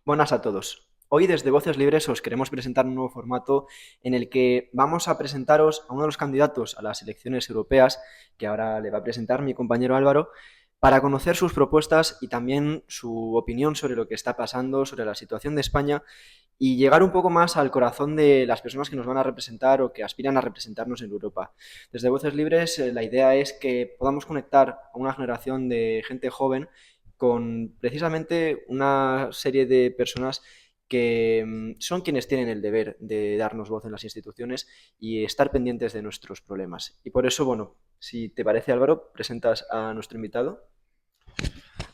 Buenas a todos. Hoy desde Voces Libres os queremos presentar un nuevo formato en el que vamos a presentaros a uno de los candidatos a las elecciones europeas, que ahora le va a presentar mi compañero Álvaro, para conocer sus propuestas y también su opinión sobre lo que está pasando, sobre la situación de España y llegar un poco más al corazón de las personas que nos van a representar o que aspiran a representarnos en Europa. Desde Voces Libres, la idea es que podamos conectar a una generación de gente joven con precisamente una serie de personas que son quienes tienen el deber de darnos voz en las instituciones y estar pendientes de nuestros problemas. Y por eso, bueno, si te parece, Álvaro, presentas a nuestro invitado.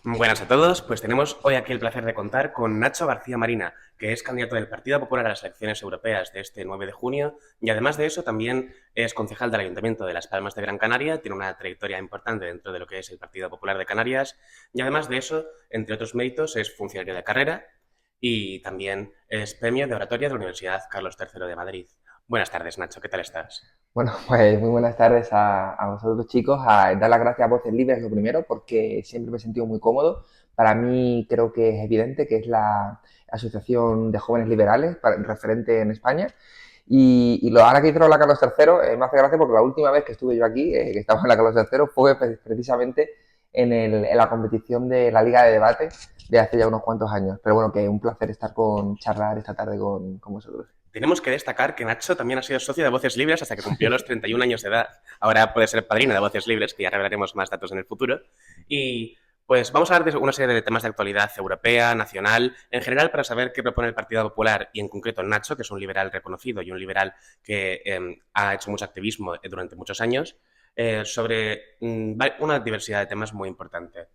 Buenas a todos, pues tenemos hoy aquí el placer de contar con Nacho García Marina, que es candidato del Partido Popular a las elecciones europeas de este 9 de junio y además de eso también es concejal del Ayuntamiento de Las Palmas de Gran Canaria, tiene una trayectoria importante dentro de lo que es el Partido Popular de Canarias y además de eso, entre otros méritos, es funcionario de carrera y también es premio de oratoria de la Universidad Carlos III de Madrid. Buenas tardes, Nacho, ¿qué tal estás? Bueno, pues muy buenas tardes a vosotros chicos. A dar las gracias a Voces Libres lo primero, porque siempre me he sentido muy cómodo. Para mí creo que es evidente que es la Asociación de Jóvenes Liberales referente en España. Ahora que hicieron la Carlos III, me hace gracia porque la última vez que estuve yo aquí, que estaba en la Carlos III, fue precisamente en la competición de la Liga de Debate de hace ya unos cuantos años. Pero bueno, que un placer estar charlar esta tarde con vosotros. Tenemos que destacar que Nacho también ha sido socio de Voces Libres hasta que cumplió los 31 años de edad. Ahora puede ser padrino de Voces Libres, que ya revelaremos más datos en el futuro. Y pues vamos a hablar de una serie de temas de actualidad europea, nacional, en general para saber qué propone el Partido Popular y en concreto Nacho, que es un liberal reconocido y un liberal que ha hecho mucho activismo durante muchos años, sobre una diversidad de temas muy importante.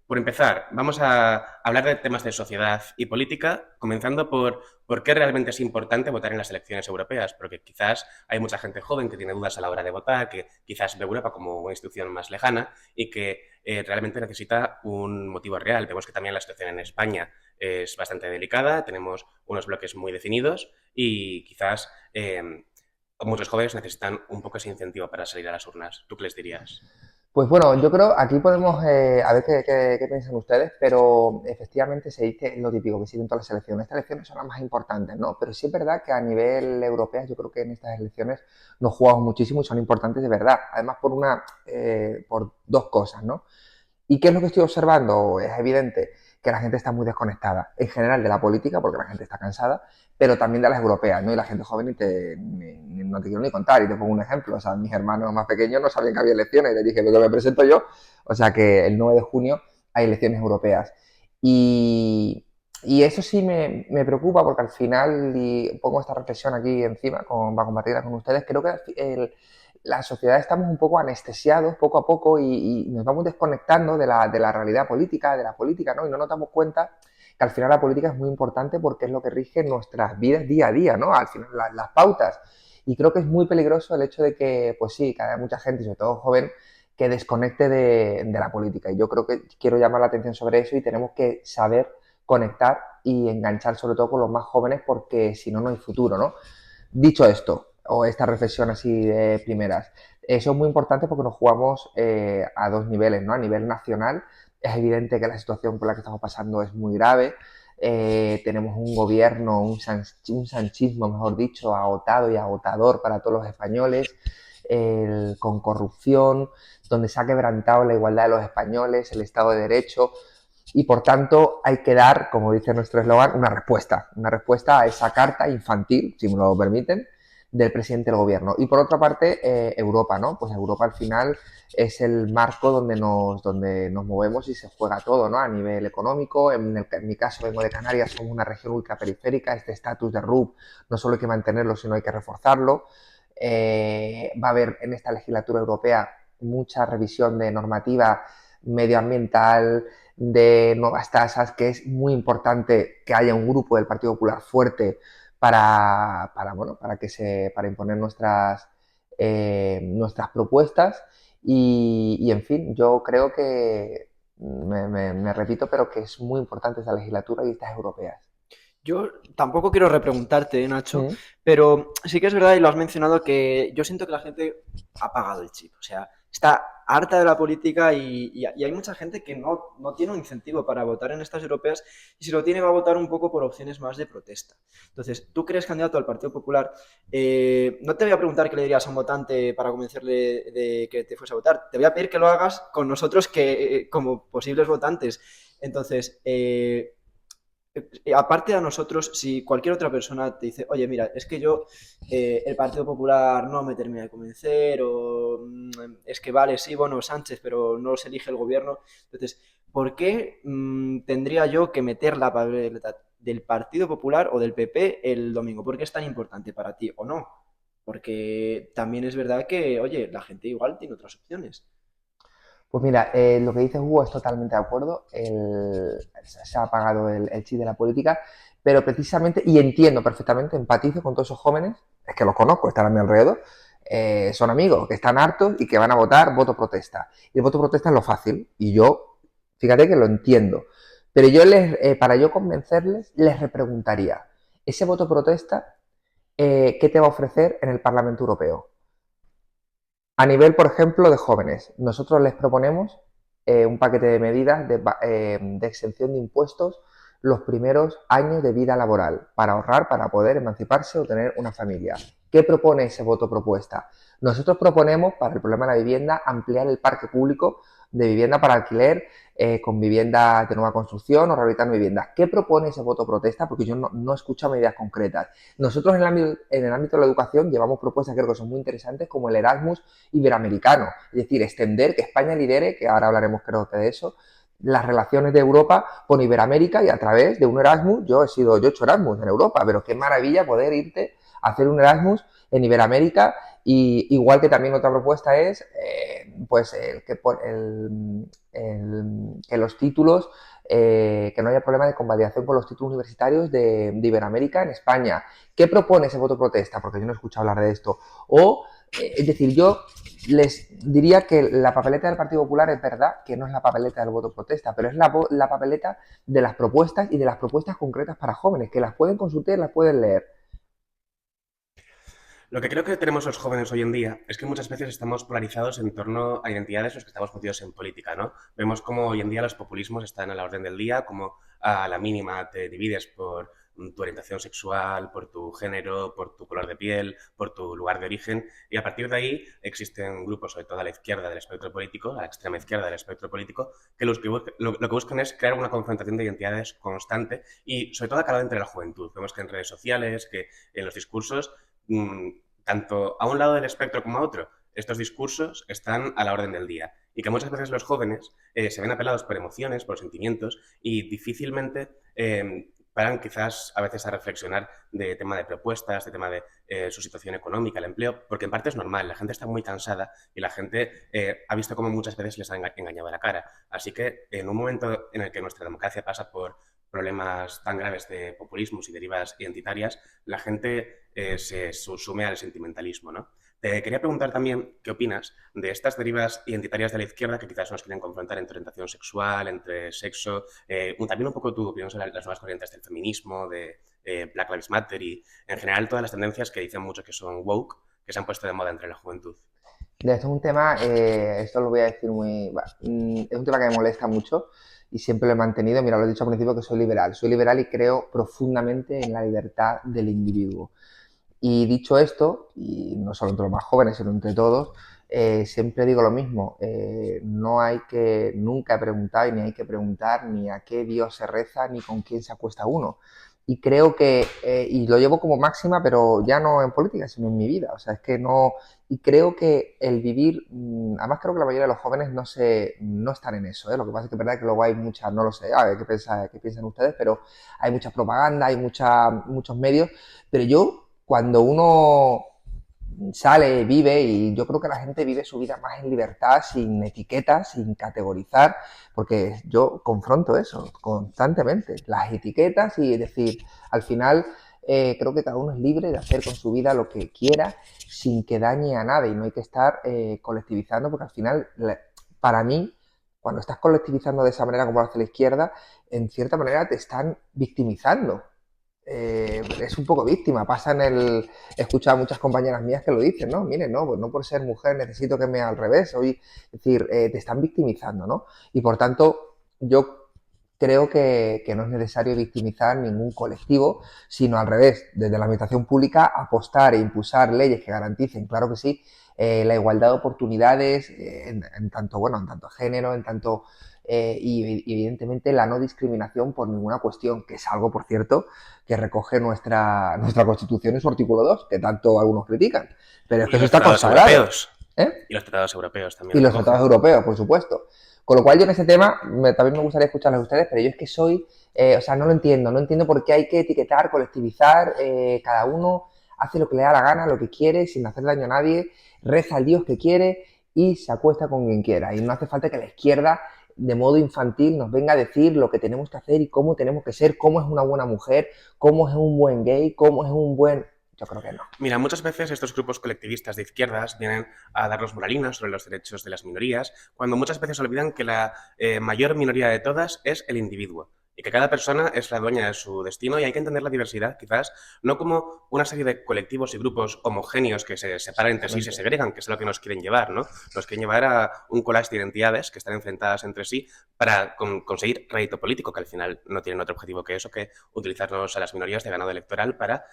Por empezar, vamos a hablar de temas de sociedad y política, comenzando por qué realmente es importante votar en las elecciones europeas, porque quizás hay mucha gente joven que tiene dudas a la hora de votar, que quizás ve Europa como una institución más lejana y que realmente necesita un motivo real. Vemos que también la situación en España es bastante delicada, tenemos unos bloques muy definidos y quizás muchos jóvenes necesitan un poco ese incentivo para salir a las urnas. ¿Tú qué les dirías? Pues bueno, yo creo, aquí podemos, a ver qué piensan ustedes, pero efectivamente se dice lo típico que siguen todas las elecciones. Estas elecciones son las más importantes, ¿no? Pero sí es verdad que a nivel europeo yo creo que en estas elecciones nos jugamos muchísimo y son importantes de verdad. Además por dos cosas, ¿no? ¿Y qué es lo que estoy observando? Es evidente que la gente está muy desconectada, en general de la política, porque la gente está cansada, pero también de las europeas, ¿no? Y la gente joven no te quiero ni contar, y te pongo un ejemplo. O sea, mis hermanos más pequeños no sabían que había elecciones, y les dije, pero me presento yo. O sea, que el 9 de junio hay elecciones europeas. Y, y eso sí me preocupa, porque al final, y pongo esta reflexión aquí encima para compartirla con ustedes, creo que la sociedad estamos un poco anestesiados poco a poco y nos vamos desconectando de la realidad política, de la política, ¿no? Y no nos damos cuenta que al final la política es muy importante porque es lo que rige nuestras vidas día a día, ¿no? Al final las pautas. Y creo que es muy peligroso el hecho de que, pues sí, que haya mucha gente, sobre todo joven, que desconecte de la política. Y yo creo que quiero llamar la atención sobre eso y tenemos que saber conectar y enganchar sobre todo con los más jóvenes porque si no, no hay futuro, ¿no? Dicho esto, o esta reflexión así de primeras, eso es muy importante porque nos jugamos a dos niveles, ¿no? A nivel nacional, es evidente que la situación por la que estamos pasando es muy grave. Tenemos un gobierno, un sanchismo, mejor dicho, agotado y agotador para todos los españoles, con corrupción, donde se ha quebrantado la igualdad de los españoles, el Estado de Derecho, y por tanto hay que dar, como dice nuestro eslogan, una respuesta a esa carta infantil, si me lo permiten, del presidente del gobierno. Y por otra parte, Europa, ¿no? Pues Europa al final es el marco donde nos movemos y se juega todo, ¿no? A nivel económico, en mi caso vengo de Canarias, somos una región ultraperiférica, este estatus de RUP no solo hay que mantenerlo, sino hay que reforzarlo. Va a haber en esta legislatura europea mucha revisión de normativa medioambiental, de nuevas tasas, que es muy importante que haya un grupo del Partido Popular fuerte para imponer nuestras propuestas. En fin, yo creo que, me repito, pero que es muy importante esta legislatura y estas europeas. Yo tampoco quiero repreguntarte, Nacho, Mm. pero sí que es verdad y lo has mencionado que yo siento que la gente ha apagado el chip. O sea, está harta de la política y hay mucha gente que no tiene un incentivo para votar en estas europeas y si lo tiene va a votar un poco por opciones más de protesta. Entonces, tú que eres candidato al Partido Popular, no te voy a preguntar qué le dirías a un votante para convencerle de que te fuese a votar, te voy a pedir que lo hagas con nosotros como posibles votantes. Entonces, aparte de a nosotros, si cualquier otra persona te dice, oye, mira, es que yo, el Partido Popular no me termina de convencer, o es que vale, sí, bueno, Sánchez, pero no se elige el gobierno. Entonces, ¿por qué tendría yo que meter la papeleta del Partido Popular o del PP el domingo? ¿Por qué es tan importante para ti o no? Porque también es verdad que, oye, la gente igual tiene otras opciones. Pues mira, lo que dice Hugo es totalmente de acuerdo. Se ha apagado el chip de la política, pero precisamente, y entiendo perfectamente, empatizo con todos esos jóvenes, es que los conozco, están a mi alrededor, son amigos que están hartos y que van a votar voto protesta. Y el voto protesta es lo fácil, y yo, fíjate que lo entiendo. Pero para yo convencerles, les repreguntaría, ese voto protesta, ¿qué te va a ofrecer en el Parlamento Europeo? A nivel, por ejemplo, de jóvenes, nosotros les proponemos un paquete de medidas de exención de impuestos los primeros años de vida laboral para ahorrar, para poder emanciparse o tener una familia. ¿Qué propone ese voto propuesta? Nosotros proponemos, para el problema de la vivienda, ampliar el parque público de vivienda para alquiler con viviendas de nueva construcción o rehabilitando viviendas. ¿Qué propone ese voto protesta? Porque yo no he escuchado medidas concretas. Nosotros en el ámbito de la educación llevamos propuestas que creo que son muy interesantes como el Erasmus iberoamericano, es decir, extender, que España lidere, que ahora hablaremos creo que de eso, las relaciones de Europa con Iberoamérica y a través de un Erasmus, yo he hecho Erasmus en Europa, pero qué maravilla poder irte a hacer un Erasmus en Iberoamérica y igual que también otra propuesta es pues que los títulos que no haya problema de convalidación con los títulos universitarios de Iberoamérica en España. ¿Qué propone ese voto protesta? Porque yo no he escuchado hablar de esto. O, es decir, yo les diría que la papeleta del Partido Popular es verdad que no es la papeleta del voto protesta, pero es la papeleta de las propuestas y de las propuestas concretas para jóvenes, que las pueden consultar y las pueden leer. Lo que creo que tenemos los jóvenes hoy en día es que muchas veces estamos polarizados en torno a identidades los que estamos metidos en política, ¿no? Vemos cómo hoy en día los populismos están a la orden del día, como a la mínima te divides por tu orientación sexual, por tu género, por tu color de piel, por tu lugar de origen, y a partir de ahí existen grupos, sobre todo a la izquierda del espectro político, a la extrema izquierda del espectro político, que lo que buscan es crear una confrontación de identidades constante y sobre todo acalorada entre la juventud. Vemos que en redes sociales, que en los discursos tanto a un lado del espectro como a otro, estos discursos están a la orden del día y que muchas veces los jóvenes se ven apelados por emociones, por sentimientos y difícilmente paran quizás a veces a reflexionar de tema de propuestas, de tema de su situación económica, el empleo, porque en parte es normal, la gente está muy cansada y la gente ha visto cómo muchas veces les han engañado la cara. Así que en un momento en el que nuestra democracia pasa por problemas tan graves de populismos y derivas identitarias, la gente se sume al sentimentalismo, ¿no? Te quería preguntar también qué opinas de estas derivas identitarias de la izquierda que quizás nos quieren confrontar entre orientación sexual, entre sexo, también un poco tu opinión sobre las nuevas corrientes del feminismo, de Black Lives Matter y en general todas las tendencias que dicen mucho que son woke, que se han puesto de moda entre la juventud. Esto es un tema, esto lo voy a decir es un tema que me molesta mucho y siempre lo he mantenido. Mira, lo he dicho al principio que soy liberal. Soy liberal y creo profundamente en la libertad del individuo. Y dicho esto, y no solo entre los más jóvenes, sino entre todos, siempre digo lo mismo. No hay que nunca preguntar, ni hay que preguntar ni a qué Dios se reza, ni con quién se acuesta uno. Y creo que, y lo llevo como máxima, pero ya no en política, sino en mi vida. O sea, es que no, y creo que el vivir, además creo que la mayoría de los jóvenes no están en eso, ¿eh? Lo que pasa es que es verdad que luego hay muchas, no lo sé, a ver qué piensan ustedes, pero hay mucha propaganda, hay muchos medios, pero yo, cuando uno sale, vive, y yo creo que la gente vive su vida más en libertad, sin etiquetas, sin categorizar, porque yo confronto eso constantemente, las etiquetas y decir, al final creo que cada uno es libre de hacer con su vida lo que quiera sin que dañe a nadie y no hay que estar colectivizando porque al final, para mí, cuando estás colectivizando de esa manera como lo hace la izquierda, en cierta manera te están victimizando. es un poco víctima. Pasa en el... He escuchado a muchas compañeras mías que lo dicen, ¿no? Miren, no, pues no por ser mujer necesito que me al revés. Hoy, es decir, te están victimizando, ¿no? Y por tanto, yo creo que no es necesario victimizar ningún colectivo, sino al revés, desde la administración pública apostar e impulsar leyes que garanticen, claro que sí, la igualdad de oportunidades en tanto, bueno, en tanto género, en tanto y evidentemente la no discriminación por ninguna cuestión, que es algo, por cierto, que recoge nuestra Constitución en su artículo 2, que tanto algunos critican. Pero es que Y eso los está tratados consagrado. europeos. ¿Eh? Y los tratados europeos también Y lo los tratados recogen. europeos, por supuesto. Con lo cual yo en ese tema también me gustaría escucharles a ustedes, pero yo es que soy, o sea, no lo entiendo, no entiendo por qué hay que etiquetar, colectivizar, cada uno hace lo que le da la gana, lo que quiere, sin hacer daño a nadie, reza al Dios que quiere y se acuesta con quien quiera. Y no hace falta que la izquierda, de modo infantil, nos venga a decir lo que tenemos que hacer y cómo tenemos que ser, cómo es una buena mujer, cómo es un buen gay, cómo es un buen... Yo creo que no. Mira, muchas veces estos grupos colectivistas de izquierdas vienen a darnos moralinas sobre los derechos de las minorías, cuando muchas veces olvidan que la mayor minoría de todas es el individuo y que cada persona es la dueña de su destino y hay que entender la diversidad quizás no como una serie de colectivos y grupos homogéneos que se separan entre sí y se segregan, que es lo que nos quieren llevar, ¿no? Nos quieren llevar a un collage de identidades que están enfrentadas entre sí para conseguir rédito político, que al final no tienen otro objetivo que eso, que utilizarnos a las minorías de ganado electoral para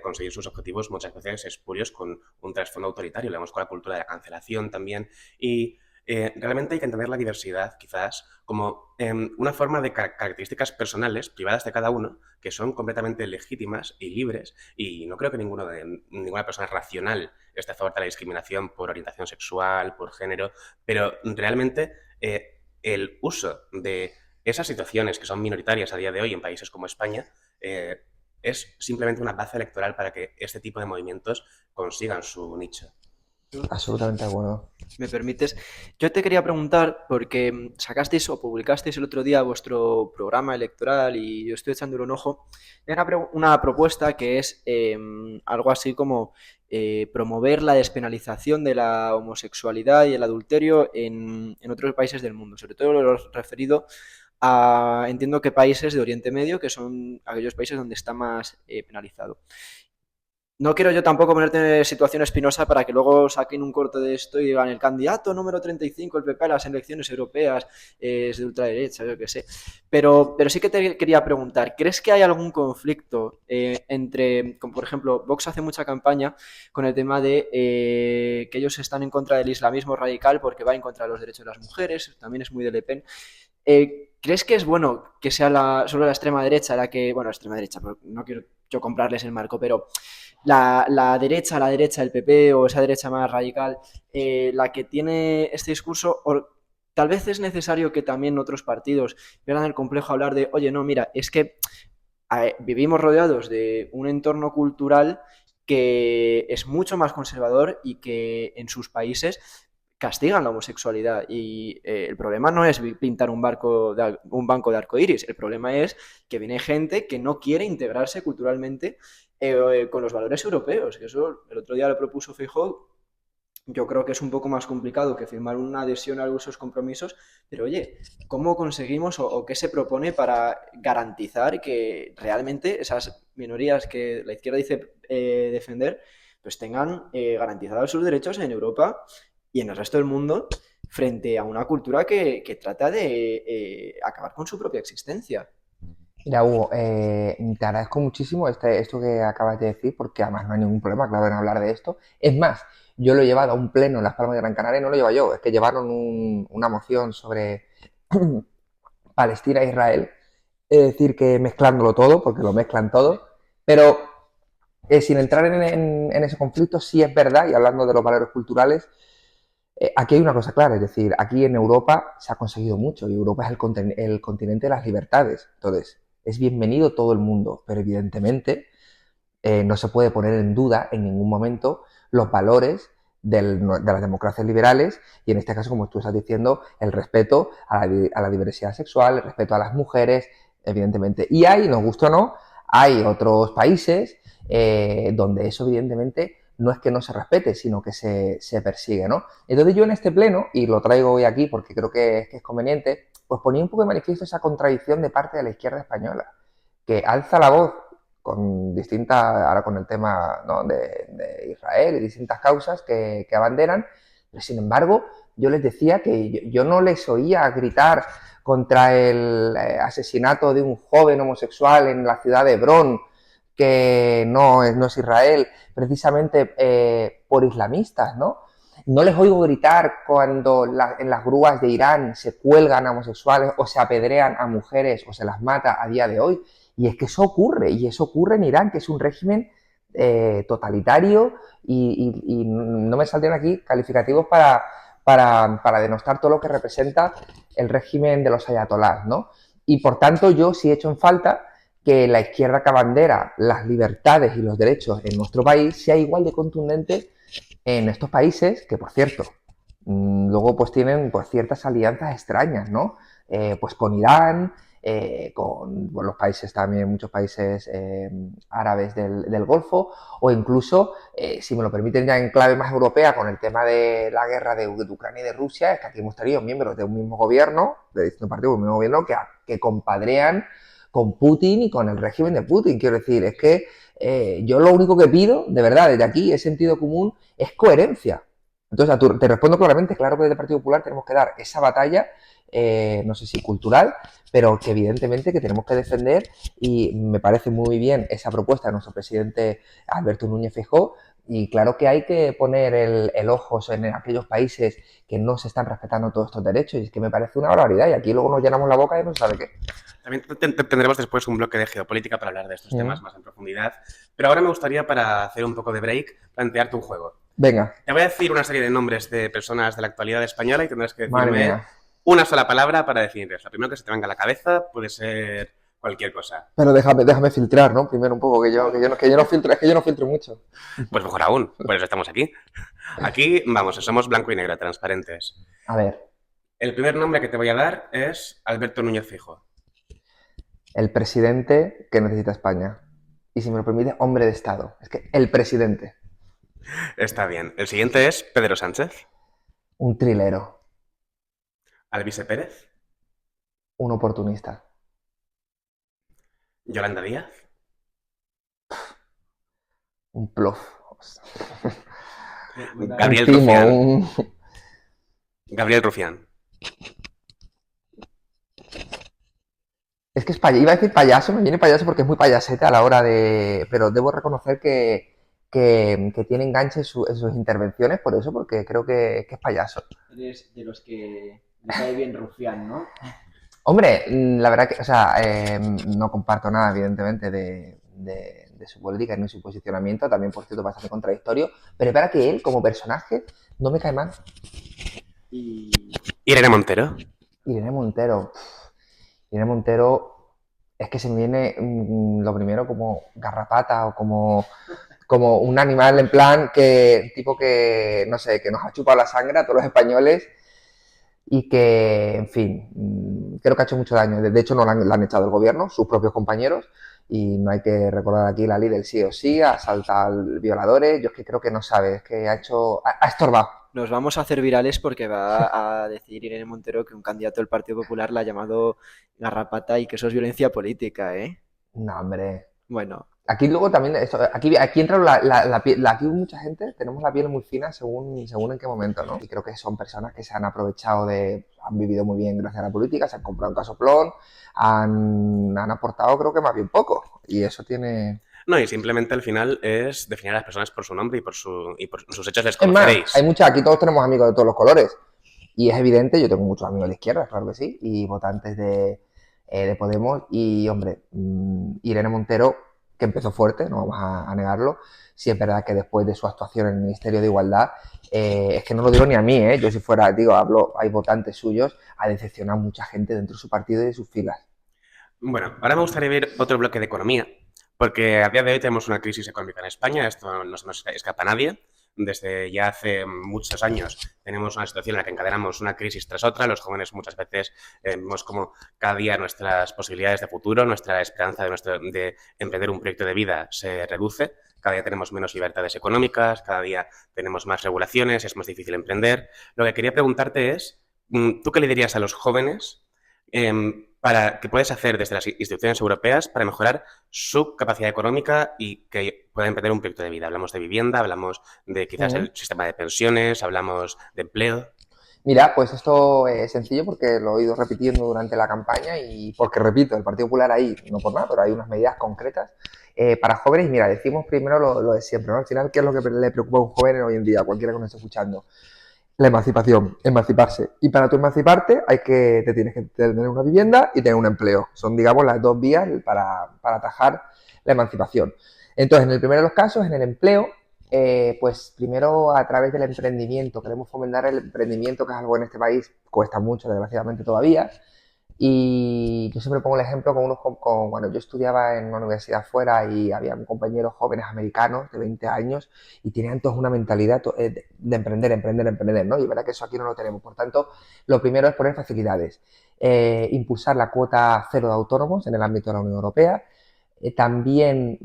conseguir sus objetivos muchas veces espurios con un trasfondo autoritario. Lo vemos con la cultura de la cancelación también. Y realmente hay que entender la diversidad, quizás, como una forma de características personales, privadas de cada uno, que son completamente legítimas y libres. Y no creo que ninguna persona racional esté a favor de la discriminación por orientación sexual, por género, pero realmente el uso de esas situaciones que son minoritarias a día de hoy en países como España es simplemente una baza electoral para que este tipo de movimientos consigan su nicho. Absolutamente de acuerdo. ¿Me permites? Yo te quería preguntar, porque sacasteis o publicasteis el otro día vuestro programa electoral y yo estoy echándole un ojo. Hay una propuesta que es algo así como promover la despenalización de la homosexualidad y el adulterio en otros países del mundo, sobre todo lo referido a, entiendo que países de Oriente Medio, que son aquellos países donde está más penalizado. No quiero yo tampoco ponerte en situación espinosa para que luego saquen un corte de esto y digan el candidato número 35, el PP, a las elecciones europeas es de ultraderecha, yo qué sé. Pero sí que te quería preguntar, ¿crees que hay algún conflicto entre, como por ejemplo, Vox hace mucha campaña con el tema de que ellos están en contra del islamismo radical porque va en contra de los derechos de las mujeres, también es muy de Le Pen. ¿Crees que es bueno que sea solo la extrema derecha la que, bueno, extrema derecha, no quiero yo comprarles el marco, pero la derecha, el PP o esa derecha más radical, la que tiene este discurso, o tal vez es necesario que también otros partidos pierdan el complejo a hablar de, oye, no, mira, es que vivimos rodeados de un entorno cultural que es mucho más conservador y que en sus países castigan la homosexualidad y el problema no es pintar un banco de arcoíris, el problema es que viene gente que no quiere integrarse culturalmente con los valores europeos. Eso el otro día lo propuso Feijóo. Yo creo que es un poco más complicado que firmar una adhesión a esos compromisos, pero oye, ¿cómo conseguimos o qué se propone para garantizar que realmente esas minorías que la izquierda dice defender, pues tengan garantizados sus derechos en Europa y en el resto del mundo frente a una cultura que trata de acabar con su propia existencia? Mira, Hugo, te agradezco muchísimo esto que acabas de decir, porque además no hay ningún problema, claro, en hablar de esto. Es más, yo lo he llevado a un pleno en Las Palmas de Gran Canaria y no lo llevo yo, es que llevaron una moción sobre Palestina e Israel, es decir, que mezclándolo todo, porque lo mezclan todo, pero sin entrar en ese conflicto, sí es verdad, y hablando de los valores culturales, aquí hay una cosa clara, es decir, aquí en Europa se ha conseguido mucho y Europa es el continente de las libertades. Entonces, es bienvenido todo el mundo, pero evidentemente no se puede poner en duda en ningún momento los valores de las democracias liberales y en este caso, como tú estás diciendo, el respeto a la diversidad sexual, el respeto a las mujeres, evidentemente. Y hay, nos gusta o no, hay otros países donde eso evidentemente no es que no se respete, sino que se persigue, ¿no? Entonces yo en este pleno, y lo traigo hoy aquí porque creo que es conveniente, pues ponía un poco de manifiesto esa contradicción de parte de la izquierda española, que alza la voz con distintas, ahora con el tema, ¿no?, de Israel y distintas causas que abanderan, pero sin embargo yo les decía que yo no les oía gritar contra el asesinato de un joven homosexual en la ciudad de Hebrón, que no es Israel, precisamente por islamistas, ¿no? No les oigo gritar cuando en las grúas de Irán se cuelgan a homosexuales o se apedrean a mujeres o se las mata a día de hoy. Y es que eso ocurre, y eso ocurre en Irán, que es un régimen totalitario, y no me saldrían aquí calificativos para denostar todo lo que representa el régimen de los ayatolás, ¿no? Y por tanto yo sí he hecho en falta que la izquierda que abandera las libertades y los derechos en nuestro país sea igual de contundente en estos países, que por cierto, luego pues tienen pues ciertas alianzas extrañas, ¿no? Pues con Irán, con los países también, muchos países árabes del Golfo, o incluso, si me lo permiten ya en clave más europea, con el tema de la guerra de Ucrania y de Rusia, es que aquí hemos tenido miembros de un mismo gobierno, de distintos partidos, un mismo gobierno, que compadrean con Putin y con el régimen de Putin. Quiero decir, es que yo lo único que pido, de verdad, desde aquí, es sentido común, es coherencia. Entonces, te respondo claramente, claro que desde el Partido Popular tenemos que dar esa batalla, no sé si cultural, pero que evidentemente que tenemos que defender, y me parece muy bien esa propuesta de nuestro presidente Alberto Núñez Feijóo, y claro que hay que poner el ojo en aquellos países que no se están respetando todos estos derechos, y es que me parece una barbaridad, y aquí luego nos llenamos la boca y no se sabe qué. También tendremos después un bloque de geopolítica para hablar de estos temas más en profundidad, pero ahora me gustaría, para hacer un poco de break, plantearte un juego. Venga. Te voy a decir una serie de nombres de personas de la actualidad española y tendrás que decirme una sola palabra para definirles. La primera que se te venga a la cabeza puede ser cualquier cosa. Pero déjame filtrar, ¿no? Primero un poco, que yo no filtro, es que yo no filtro mucho. Pues mejor aún, por eso estamos aquí. Aquí, vamos, somos blanco y negro, transparentes. A ver. El primer nombre que te voy a dar es Alberto Núñez Feijóo. El presidente que necesita España. Y si me lo permite, hombre de Estado. Es que el presidente. Está bien. El siguiente es Pedro Sánchez. Un trilero. Alvise Pérez. Un oportunista. Yolanda Díaz. Un plof. Gabriel Rufián. Gabriel Rufián. Es que iba a decir payaso, me viene payaso porque es muy payasete a la hora de... Pero debo reconocer que tiene enganche en sus intervenciones, por eso, porque creo que es payaso. Eres de los que le cae bien Rufián, ¿no? Hombre, la verdad que, o sea, no comparto nada, evidentemente, de su política ni su posicionamiento, también, por cierto, bastante contradictorio, pero es verdad que él, como personaje, no me cae mal. Irene Montero. Irene Montero. Irene Montero, es que se me viene lo primero como garrapata o como un animal en plan tipo que, no sé, que nos ha chupado la sangre a todos los españoles y que, en fin, creo que ha hecho mucho daño. De hecho, no la han echado el gobierno, sus propios compañeros, y no hay que recordar aquí la ley del sí o sí, asalta al violadores. Yo es que creo que no sabe, es que ha estorbado. Nos vamos a hacer virales porque va a decir Irene Montero que un candidato del Partido Popular la ha llamado garrapata y que eso es violencia política, ¿eh? No, hombre. Bueno. Aquí luego también, aquí entra la piel, aquí mucha gente tenemos la piel muy fina según en qué momento, ¿no? Y creo que son personas que se han aprovechado han vivido muy bien gracias a la política, se han comprado un casoplón, han aportado creo que más bien poco, y eso tiene... No, y simplemente al final es definir a las personas por su nombre y por sus hechos les conoceréis. Es más, aquí todos tenemos amigos de todos los colores, y es evidente, yo tengo muchos amigos de la izquierda, claro que sí, y votantes de Podemos, y hombre, Irene Montero, que empezó fuerte, no vamos a negarlo. Sí es verdad que después de su actuación en el Ministerio de Igualdad, es que no lo digo ni a mí, yo si fuera, hay votantes suyos, ha decepcionado a mucha gente dentro de su partido y de sus filas. Bueno, ahora me gustaría ver otro bloque de economía, porque a día de hoy tenemos una crisis económica en España, esto no se nos escapa a nadie. Desde ya hace muchos años tenemos una situación en la que encadenamos una crisis tras otra. Los jóvenes muchas veces vemos como cada día nuestras posibilidades de futuro, nuestra esperanza de emprender un proyecto de vida se reduce. Cada día tenemos menos libertades económicas, cada día tenemos más regulaciones, es más difícil emprender. Lo que quería preguntarte es, ¿tú qué le dirías a los jóvenes ¿Qué puedes hacer desde las instituciones europeas para mejorar su capacidad económica y que puedan emprender un proyecto de vida? Hablamos de vivienda, hablamos de quizás Ujú. el sistema de pensiones, hablamos de empleo. Mira, pues esto es sencillo porque lo he ido repitiendo durante la campaña y porque, repito, el Partido Popular ahí, no por nada, pero hay unas medidas concretas para jóvenes. Mira, decimos primero lo de siempre, ¿no? Al final, ¿qué es lo que le preocupa a un joven hoy en día, cualquiera que nos esté escuchando? La emancipación, emanciparse. Y para tu emanciparte te tienes que tener una vivienda y tener un empleo. Son, digamos, las dos vías para atajar la emancipación. Entonces, en el primero de los casos, en el empleo, pues primero a través del emprendimiento. Queremos fomentar el emprendimiento, que es algo en este país cuesta mucho, desgraciadamente todavía. Y yo siempre pongo el ejemplo bueno, yo estudiaba en una universidad fuera y había compañeros jóvenes americanos de 20 años y tenían todos una mentalidad de emprender, emprender, emprender, ¿no? Y verdad que eso aquí no lo tenemos. Por tanto, lo primero es poner facilidades, impulsar la cuota cero de autónomos en el ámbito de la Unión Europea, también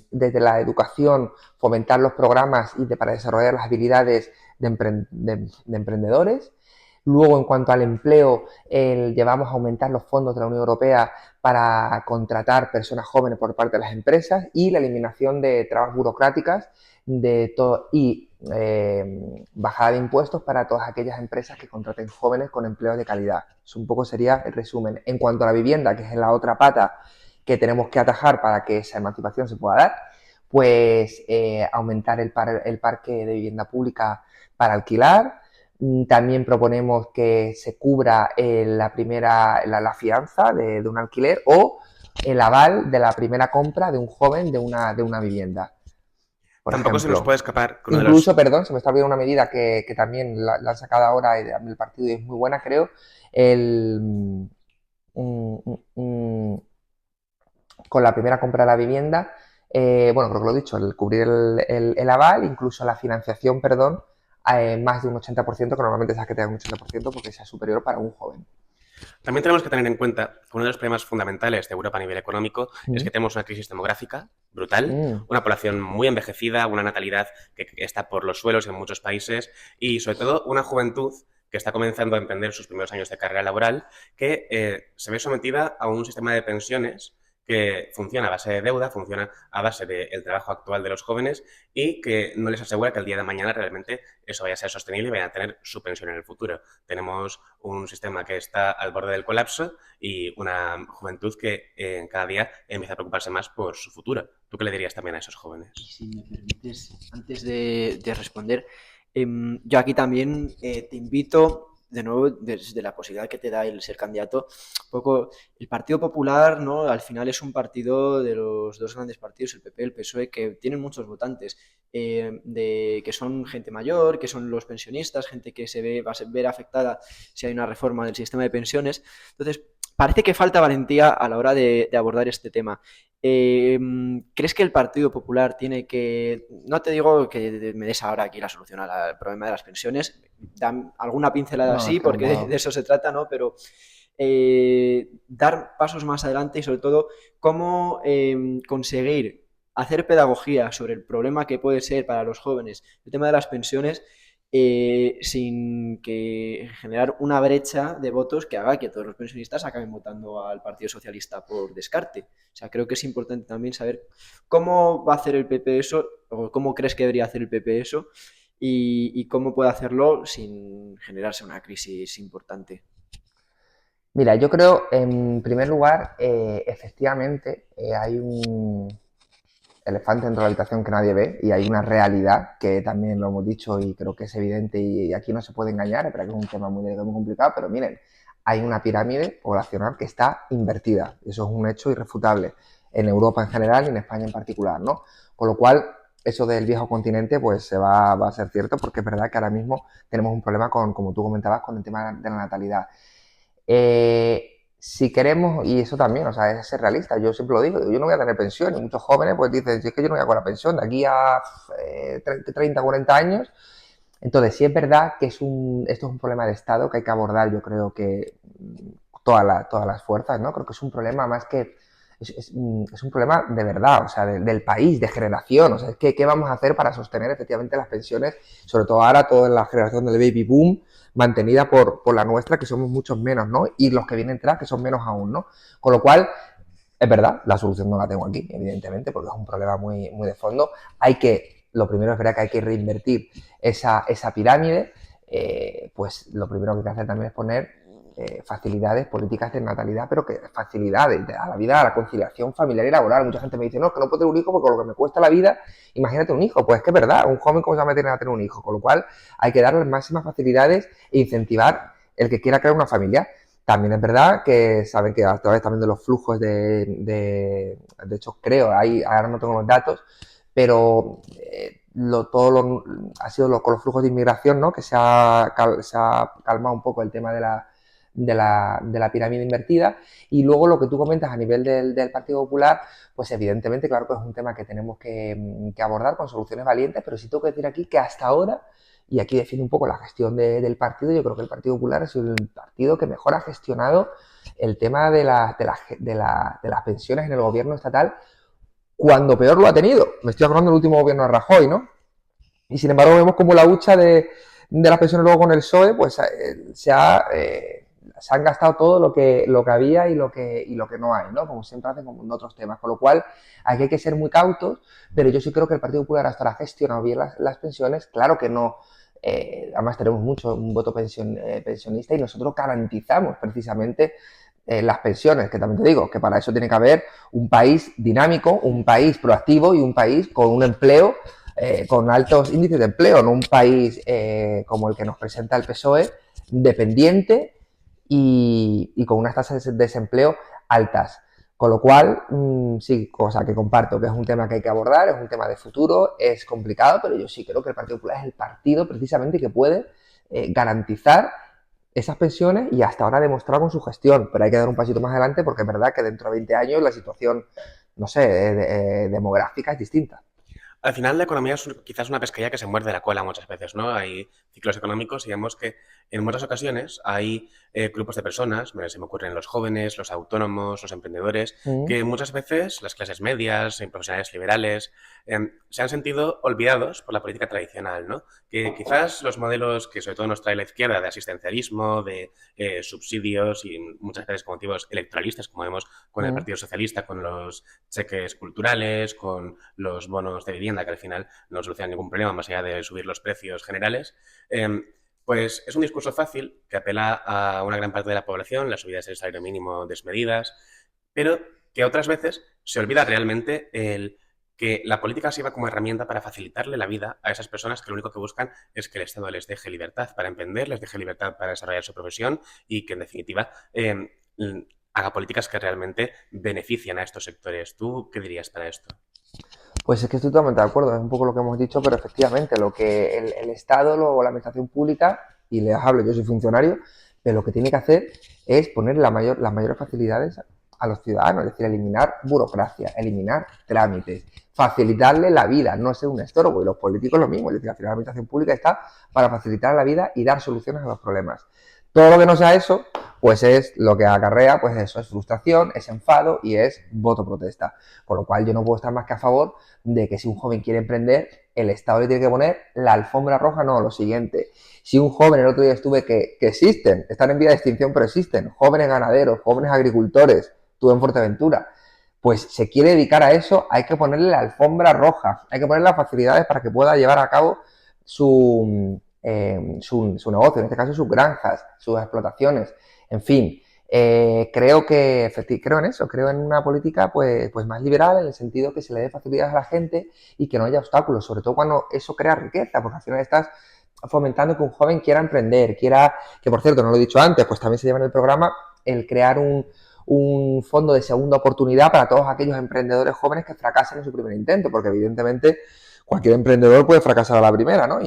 desde la educación fomentar los programas para desarrollar las habilidades de emprendedores. Luego, en cuanto al empleo, llevamos a aumentar los fondos de la Unión Europea para contratar personas jóvenes por parte de las empresas y la eliminación de trabas burocráticas y bajada de impuestos para todas aquellas empresas que contraten jóvenes con empleos de calidad. Eso un poco sería el resumen. En cuanto a la vivienda, que es la otra pata que tenemos que atajar para que esa emancipación se pueda dar, pues aumentar el parque de vivienda pública para alquilar. También proponemos que se cubra la fianza de un alquiler o el aval de la primera compra de un joven de una vivienda, por Tampoco se nos puede ejemplo. escapar que uno de Incluso, los... perdón, se me está olvidando una medida que también la han sacado ahora el partido y es muy buena, creo, el, mm, mm, mm, con la primera compra de la vivienda, bueno, creo que lo he dicho, el cubrir el aval, incluso la financiación, perdón, más de un 80%, que normalmente es que tenga un 80% porque sea superior para un joven. También tenemos que tener en cuenta que uno de los problemas fundamentales de Europa a nivel económico es Mm, que tenemos una crisis demográfica brutal, mm. una población muy envejecida, una natalidad que está por los suelos en muchos países y, sobre todo, una juventud que está comenzando a emprender sus primeros años de carrera laboral, que se ve sometida a un sistema de pensiones que funciona a base de deuda, funciona a base del trabajo actual de los jóvenes y que no les asegura que el día de mañana realmente eso vaya a ser sostenible y vayan a tener su pensión en el futuro. Tenemos un sistema que está al borde del colapso y una juventud que cada día empieza a preocuparse más por su futuro. ¿Tú qué le dirías también a esos jóvenes? Y si me permites, antes de responder, yo aquí también te invito, de nuevo, desde la posibilidad que te da el ser candidato, un poco el Partido Popular, ¿no? Al final es un partido de los dos grandes partidos, el PP y el PSOE, que tienen muchos votantes, que son gente mayor, que son los pensionistas, gente que va a ver afectada si hay una reforma del sistema de pensiones. Entonces, parece que falta valentía a la hora de abordar este tema. ¿Crees que el Partido Popular tiene que, no te digo que me des ahora aquí la solución al problema de las pensiones, dan alguna pincelada No, así, es que porque no. de eso se trata, ¿no? Pero dar pasos más adelante y sobre todo cómo conseguir hacer pedagogía sobre el problema que puede ser para los jóvenes el tema de las pensiones sin que generar una brecha de votos que haga que todos los pensionistas acaben votando al Partido Socialista por descarte. O sea, creo que es importante también saber cómo va a hacer el PP eso, o cómo crees que debería hacer el PP eso, y cómo puede hacerlo sin generarse una crisis importante. Mira, yo creo, en primer lugar, efectivamente, hay un elefante dentro de la habitación que nadie ve y hay una realidad que también lo hemos dicho y creo que es evidente y aquí no se puede engañar, pero que es un tema muy complicado, pero miren, hay una pirámide poblacional que está invertida. Eso es un hecho irrefutable en Europa en general y en España en particular, ¿no? Con lo cual, eso del viejo continente pues va a ser cierto porque es verdad que ahora mismo tenemos un problema con, como tú comentabas, con el tema de la natalidad. Si queremos, y eso también, o sea, es ser realista, yo siempre lo digo, yo no voy a tener pensión, y muchos jóvenes pues dicen, si es que yo no voy a con la pensión de aquí a 30, 40 años, entonces sí es verdad que esto es un problema de Estado que hay que abordar, yo creo que todas las fuerzas, ¿no? Creo que es un problema más que, es un problema de verdad, o sea, del país, de generación. O sea, ¿qué vamos a hacer para sostener efectivamente las pensiones? Sobre todo ahora, toda la generación del baby boom, mantenida por la nuestra, que somos muchos menos, ¿no? Y los que vienen detrás, que son menos aún, ¿no? Con lo cual, es verdad, la solución no la tengo aquí, evidentemente, porque es un problema muy, muy de fondo. Lo primero es verdad que hay que reinvertir esa pirámide. Pues lo primero que hay que hacer también es poner facilidades, políticas de natalidad, pero que facilidades a la vida, a la conciliación familiar y laboral. Mucha gente me dice, no, es que no puedo tener un hijo porque lo que me cuesta la vida, imagínate un hijo. Pues es que es verdad, un joven cómo se va a meter a tener un hijo, con lo cual hay que darle las máximas facilidades e incentivar el que quiera crear una familia. También es verdad que saben que a través también de los flujos de hecho creo, ahora no tengo los datos, pero ha sido con los flujos de inmigración, ¿no? Que se ha calmado un poco el tema de la pirámide invertida. Y luego lo que tú comentas a nivel del Partido Popular, pues evidentemente, claro que es un tema que tenemos que abordar con soluciones valientes, pero sí tengo que decir aquí que hasta ahora, y aquí define un poco la gestión del partido, yo creo que el Partido Popular ha sido el partido que mejor ha gestionado el tema de las pensiones en el gobierno estatal, cuando peor lo ha tenido. Me estoy acordando del último gobierno de Rajoy, ¿no? Y sin embargo vemos como la hucha de las pensiones luego con el PSOE, pues se han gastado todo lo que había y lo que no hay, ¿no? Como siempre hacen como en otros temas. Con lo cual, aquí hay que ser muy cautos, pero yo sí creo que el Partido Popular hasta ahora ha gestionado bien las pensiones. Claro que no, además tenemos un voto pensionista y nosotros garantizamos precisamente las pensiones, que también te digo que para eso tiene que haber un país dinámico, un país proactivo y un país con un empleo, con altos índices de empleo, no un país como el que nos presenta el PSOE, dependiente y con unas tasas de desempleo altas. Con lo cual, sí, cosa que comparto, que es un tema que hay que abordar, es un tema de futuro, es complicado, pero yo sí creo que el Partido Popular es el partido precisamente que puede garantizar esas pensiones y hasta ahora ha demostrado con su gestión, pero hay que dar un pasito más adelante porque es verdad que dentro de 20 años la situación, no sé, demográfica es distinta. Al final, la economía es quizás una pesquería que se muerde la cola muchas veces, ¿no? Hay ciclos económicos y vemos que en muchas ocasiones hay grupos de personas, se me ocurren los jóvenes, los autónomos, los emprendedores, que muchas veces las clases medias, profesionales liberales, se han sentido olvidados por la política tradicional, ¿no? Que quizás los modelos que sobre todo nos trae la izquierda de asistencialismo, de subsidios y muchas veces con motivos electoralistas, como vemos con el Partido Socialista, con los cheques culturales, con los bonos de vivienda, que al final no solucionan ningún problema más allá de subir los precios generales, pues es un discurso fácil que apela a una gran parte de la población, las subidas del salario mínimo desmedidas, pero que otras veces se olvida realmente que la política sirva como herramienta para facilitarle la vida a esas personas que lo único que buscan es que el Estado les deje libertad para emprender, les deje libertad para desarrollar su profesión y que, en definitiva, haga políticas que realmente benefician a estos sectores. ¿Tú qué dirías para esto? Pues es que estoy totalmente de acuerdo, es un poco lo que hemos dicho, pero efectivamente lo que el Estado o la administración pública, y les hablo, yo soy funcionario, pero lo que tiene que hacer es poner las mayores facilidades a los ciudadanos, es decir, eliminar burocracia, eliminar trámites, facilitarle la vida, no ser un estorbo. Y los políticos lo mismo, es decir, al final la administración pública está para facilitar la vida y dar soluciones a los problemas. Todo lo que no sea eso, pues es lo que acarrea, pues eso, es frustración, es enfado y es voto protesta. Por lo cual yo no puedo estar más que a favor de que si un joven quiere emprender, el Estado le tiene que poner la alfombra roja, no, lo siguiente. Si un joven, el otro día estuve que existen, están en vía de extinción, pero existen, jóvenes ganaderos, jóvenes agricultores, estuve en Fuerteventura, pues se quiere dedicar a eso, hay que ponerle la alfombra roja, hay que ponerle las facilidades para que pueda llevar a cabo su negocio, en este caso sus granjas, sus explotaciones, en fin. Creo en eso, creo en una política pues más liberal en el sentido que se le dé facilidades a la gente y que no haya obstáculos, sobre todo cuando eso crea riqueza, porque al final estás fomentando que un joven quiera emprender, que por cierto, no lo he dicho antes, pues también se lleva en el programa el crear un fondo de segunda oportunidad para todos aquellos emprendedores jóvenes que fracasen en su primer intento, porque evidentemente cualquier emprendedor puede fracasar a la primera, ¿no?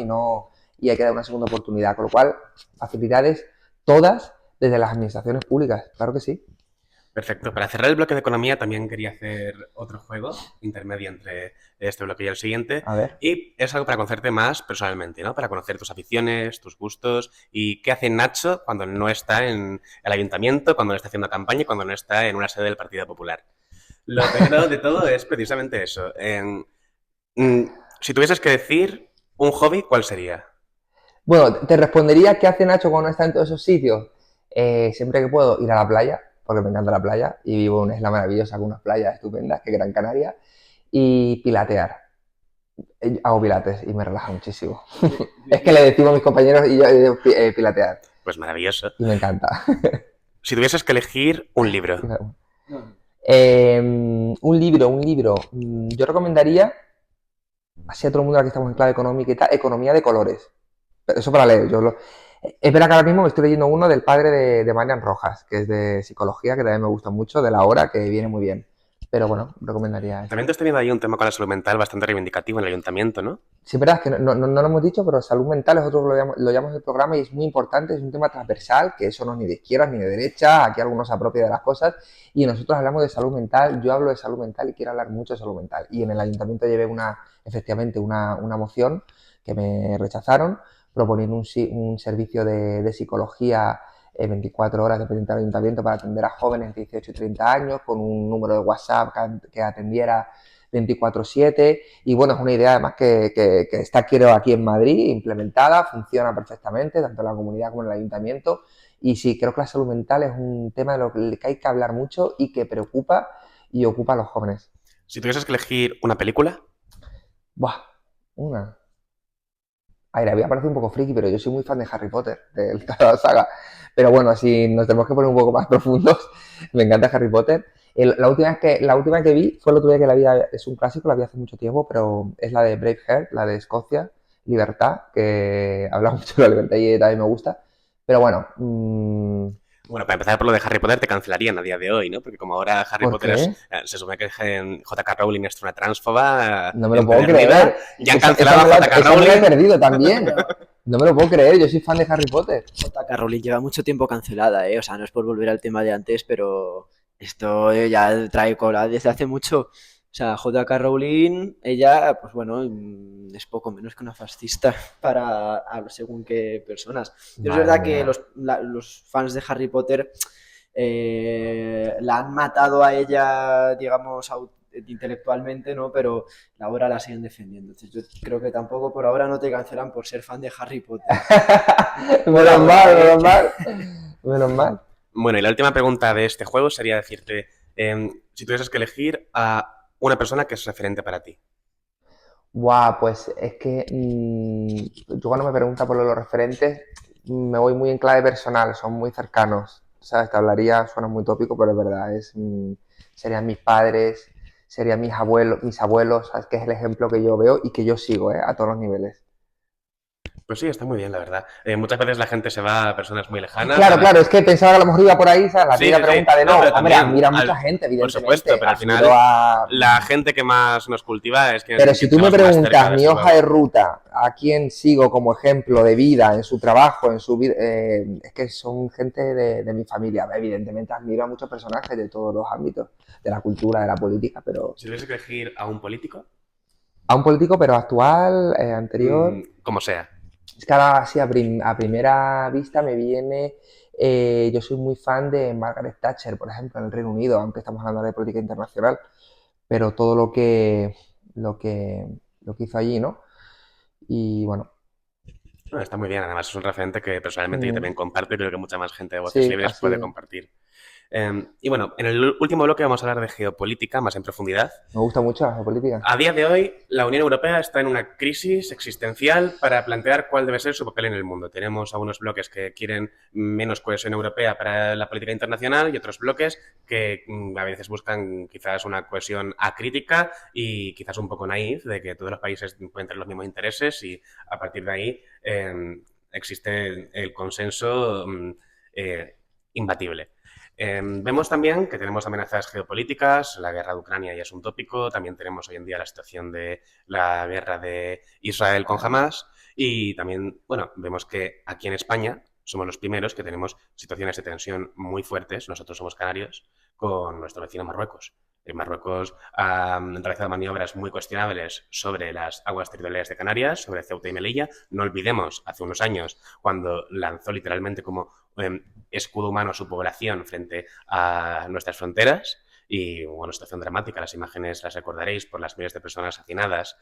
Y hay que dar una segunda oportunidad, con lo cual facilidades todas desde las administraciones públicas, claro que sí. Perfecto. Para cerrar el bloque de economía también quería hacer otro juego intermedio entre este bloque y el siguiente. A ver. Y es algo para conocerte más personalmente, ¿no? Para conocer tus aficiones, tus gustos y qué hace Nacho cuando no está en el ayuntamiento, cuando no está haciendo campaña y cuando no está en una sede del Partido Popular. Lo peor de todo es precisamente eso. Mm, si tuvieses que decir un hobby, ¿cuál sería? Bueno, te respondería qué hace Nacho cuando está en todos esos sitios. Siempre que puedo ir a la playa, porque me encanta la playa y vivo en una isla maravillosa con unas playas estupendas, que es Gran Canaria, y pilatear. Hago pilates y me relaja muchísimo. Es que le decimos a mis compañeros y yo pilatear. Pues maravilloso. Y me encanta. Si tuvieses que elegir un libro. Un libro. Yo recomendaría, así a todo el mundo aquí estamos en clave económica y tal, Economía de colores. Eso para leer. Es verdad que ahora mismo me estoy leyendo uno del padre de Marian Rojas, que es de psicología, que también me gusta mucho, de la hora, que viene muy bien. Pero bueno, recomendaría eso. También tú has tenido ahí un tema con la salud mental bastante reivindicativo en el ayuntamiento, ¿no? Sí, es verdad que no lo hemos dicho, pero salud mental nosotros lo llamamos en el programa y es muy importante, es un tema transversal, que eso no es ni de izquierda ni de derecha, aquí algunos se apropian de las cosas y nosotros hablamos de salud mental, yo hablo de salud mental y quiero hablar mucho de salud mental. Y en el ayuntamiento llevé efectivamente una moción que me rechazaron, proponiendo un servicio de psicología 24 horas dependiente del ayuntamiento para atender a jóvenes de 18 y 30 años, con un número de WhatsApp que atendiera 24/7 y bueno, es una idea además que está creo aquí en Madrid implementada, funciona perfectamente tanto en la comunidad como en el ayuntamiento y sí, creo que la salud mental es un tema de lo que hay que hablar mucho y que preocupa y ocupa a los jóvenes. Si tuvieses que elegir una película. Buah, una. A ver, había parecido un poco friki, pero yo soy muy fan de Harry Potter, de toda la saga. Pero bueno, si nos tenemos que poner un poco más profundos, me encanta Harry Potter. La última que vi fue el otro día que la vi, es un clásico, la vi hace mucho tiempo, pero es la de Braveheart, la de Escocia, Libertad, que habla mucho de la libertad y también me gusta. Pero bueno, Bueno, para empezar por lo de Harry Potter, te cancelarían a día de hoy, ¿no? Porque como ahora Harry ¿por Potter qué? se supone que J.K. Rowling es una transfoba No me lo puedo empedernida, creer. ya han Esa cancelado a me la, J.K. esa me la he Rowling. perdido también. No me lo puedo creer, yo soy fan de Harry Potter. J.K. Rowling lleva mucho tiempo cancelada, ¿eh? O sea, no es por volver al tema de antes, pero esto ya trae cola desde hace mucho. O sea, J.K. Rowling, ella, pues bueno, es poco menos que una fascista según qué personas. Pero es Madre verdad que mía. los fans de Harry Potter la han matado a ella, digamos, intelectualmente, ¿no? Pero la obra la siguen defendiendo. Entonces yo creo que tampoco por ahora no te cancelan por ser fan de Harry Potter. Por Menos ahora, mal, ¿eh? menos mal. Menos mal. Bueno, y la última pregunta de este juego sería decirte, si tuvieses que elegir a una persona que es referente para ti. Buah, pues es que yo cuando me pregunta por los referentes me voy muy en clave personal, son muy cercanos. ¿Sabes? Te hablaría, suena muy tópico, pero es verdad, serían mis padres, serían mis abuelos, ¿sabes? Que es el ejemplo que yo veo y que yo sigo, a todos los niveles. Pues sí, está muy bien, la verdad. Muchas veces la gente se va a personas muy lejanas. Claro, claro, es que pensaba que a lo mejor iba por ahí, ¿sabes? La Sí, típica sí, sí. pregunta de No, no, pero hombre, también, admira a mucha gente, por supuesto, evidentemente. pero al Admiro final a. la gente que más nos cultiva es Pero si tú me tenemos más cerca preguntas de mi su hoja lado. de ruta, a quién sigo como ejemplo de vida, en su trabajo, en su vida, es que son gente de mi familia. Evidentemente admiro a muchos personajes de todos los ámbitos, de la cultura, de la política, pero Si tuviese que elegir a un político, a un político, pero actual, anterior, como sea. es que ahora sí a primera vista me viene, yo soy muy fan de Margaret Thatcher, por ejemplo, en el Reino Unido, aunque estamos hablando de política internacional, pero todo lo que, lo que hizo allí, ¿no? Y bueno, No, está muy bien, además es un referente que personalmente yo mm, también comparto y creo que mucha más gente de Voces sí, Libres puede así. compartir. Y bueno, en el último bloque vamos a hablar de geopolítica más en profundidad. Me gusta mucho la geopolítica. A día de hoy, la Unión Europea está en una crisis existencial para plantear cuál debe ser su papel en el mundo. Tenemos algunos bloques que quieren menos cohesión europea para la política internacional y otros bloques que a veces buscan quizás una cohesión acrítica y quizás un poco naif de que todos los países pueden tener los mismos intereses y a partir de ahí existe el consenso imbatible. Vemos también que tenemos amenazas geopolíticas, la guerra de Ucrania ya es un tópico, también tenemos hoy en día la situación de la guerra de Israel con Hamas y también, bueno, vemos que aquí en España somos los primeros que tenemos situaciones de tensión muy fuertes, nosotros somos canarios, con nuestro vecino Marruecos. Marruecos ha realizado maniobras muy cuestionables sobre las aguas territoriales de Canarias, sobre Ceuta y Melilla. No olvidemos, hace unos años, cuando lanzó literalmente como escudo humano su población frente a nuestras fronteras y, bueno, situación dramática. Las imágenes las recordaréis por las miles de personas hacinadas.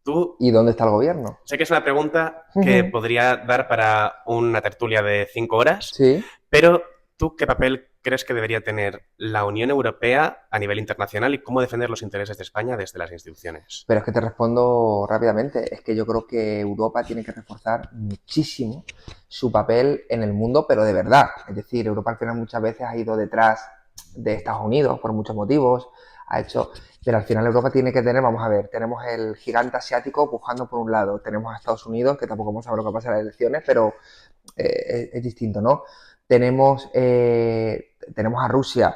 Tú, ¿Y dónde está el gobierno? sé que es una pregunta que podría dar para una tertulia de 5 horas, Sí. pero ¿tú qué papel crees que debería tener la Unión Europea a nivel internacional y cómo defender los intereses de España desde las instituciones? Pero es que te respondo rápidamente. Es que yo creo que Europa tiene que reforzar muchísimo su papel en el mundo, pero de verdad. Es decir, Europa al final muchas veces ha ido detrás de Estados Unidos por muchos motivos, ha hecho... Pero al final Europa tiene que tener, vamos a ver, tenemos el gigante asiático pujando por un lado, tenemos a Estados Unidos, que tampoco vamos a ver lo que pasa en las elecciones, pero es distinto, ¿no? Tenemos a Rusia.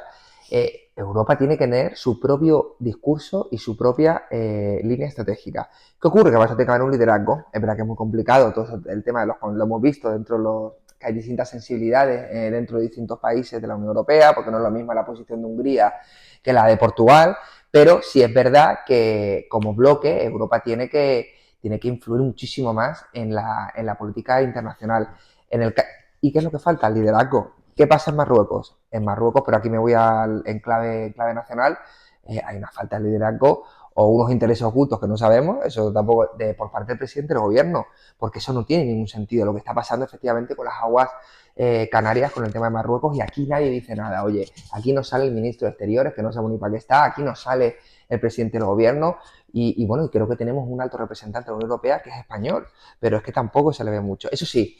Europa tiene que tener su propio discurso y su propia línea estratégica. ¿Qué ocurre? Que vas a tener que haber un liderazgo. Es verdad que es muy complicado, todo eso, el tema de lo hemos visto dentro de los que hay distintas sensibilidades dentro de distintos países de la Unión Europea, porque no es lo mismo la posición de Hungría que la de Portugal, pero sí es verdad que como bloque Europa tiene que influir muchísimo más en la política internacional. En el, ¿Y qué es lo que falta? El liderazgo. ¿Qué pasa en Marruecos? En Marruecos, pero aquí me voy en clave nacional, hay una falta de liderazgo o unos intereses ocultos que no sabemos, eso tampoco por parte del presidente del gobierno, porque eso no tiene ningún sentido. Lo que está pasando efectivamente con las aguas canarias, con el tema de Marruecos, y aquí nadie dice nada. Oye, aquí no sale el ministro de Exteriores, que no sabemos ni para qué está, aquí no sale el presidente del gobierno, y bueno, y creo que tenemos un alto representante de la Unión Europea que es español, pero es que tampoco se le ve mucho. Eso sí,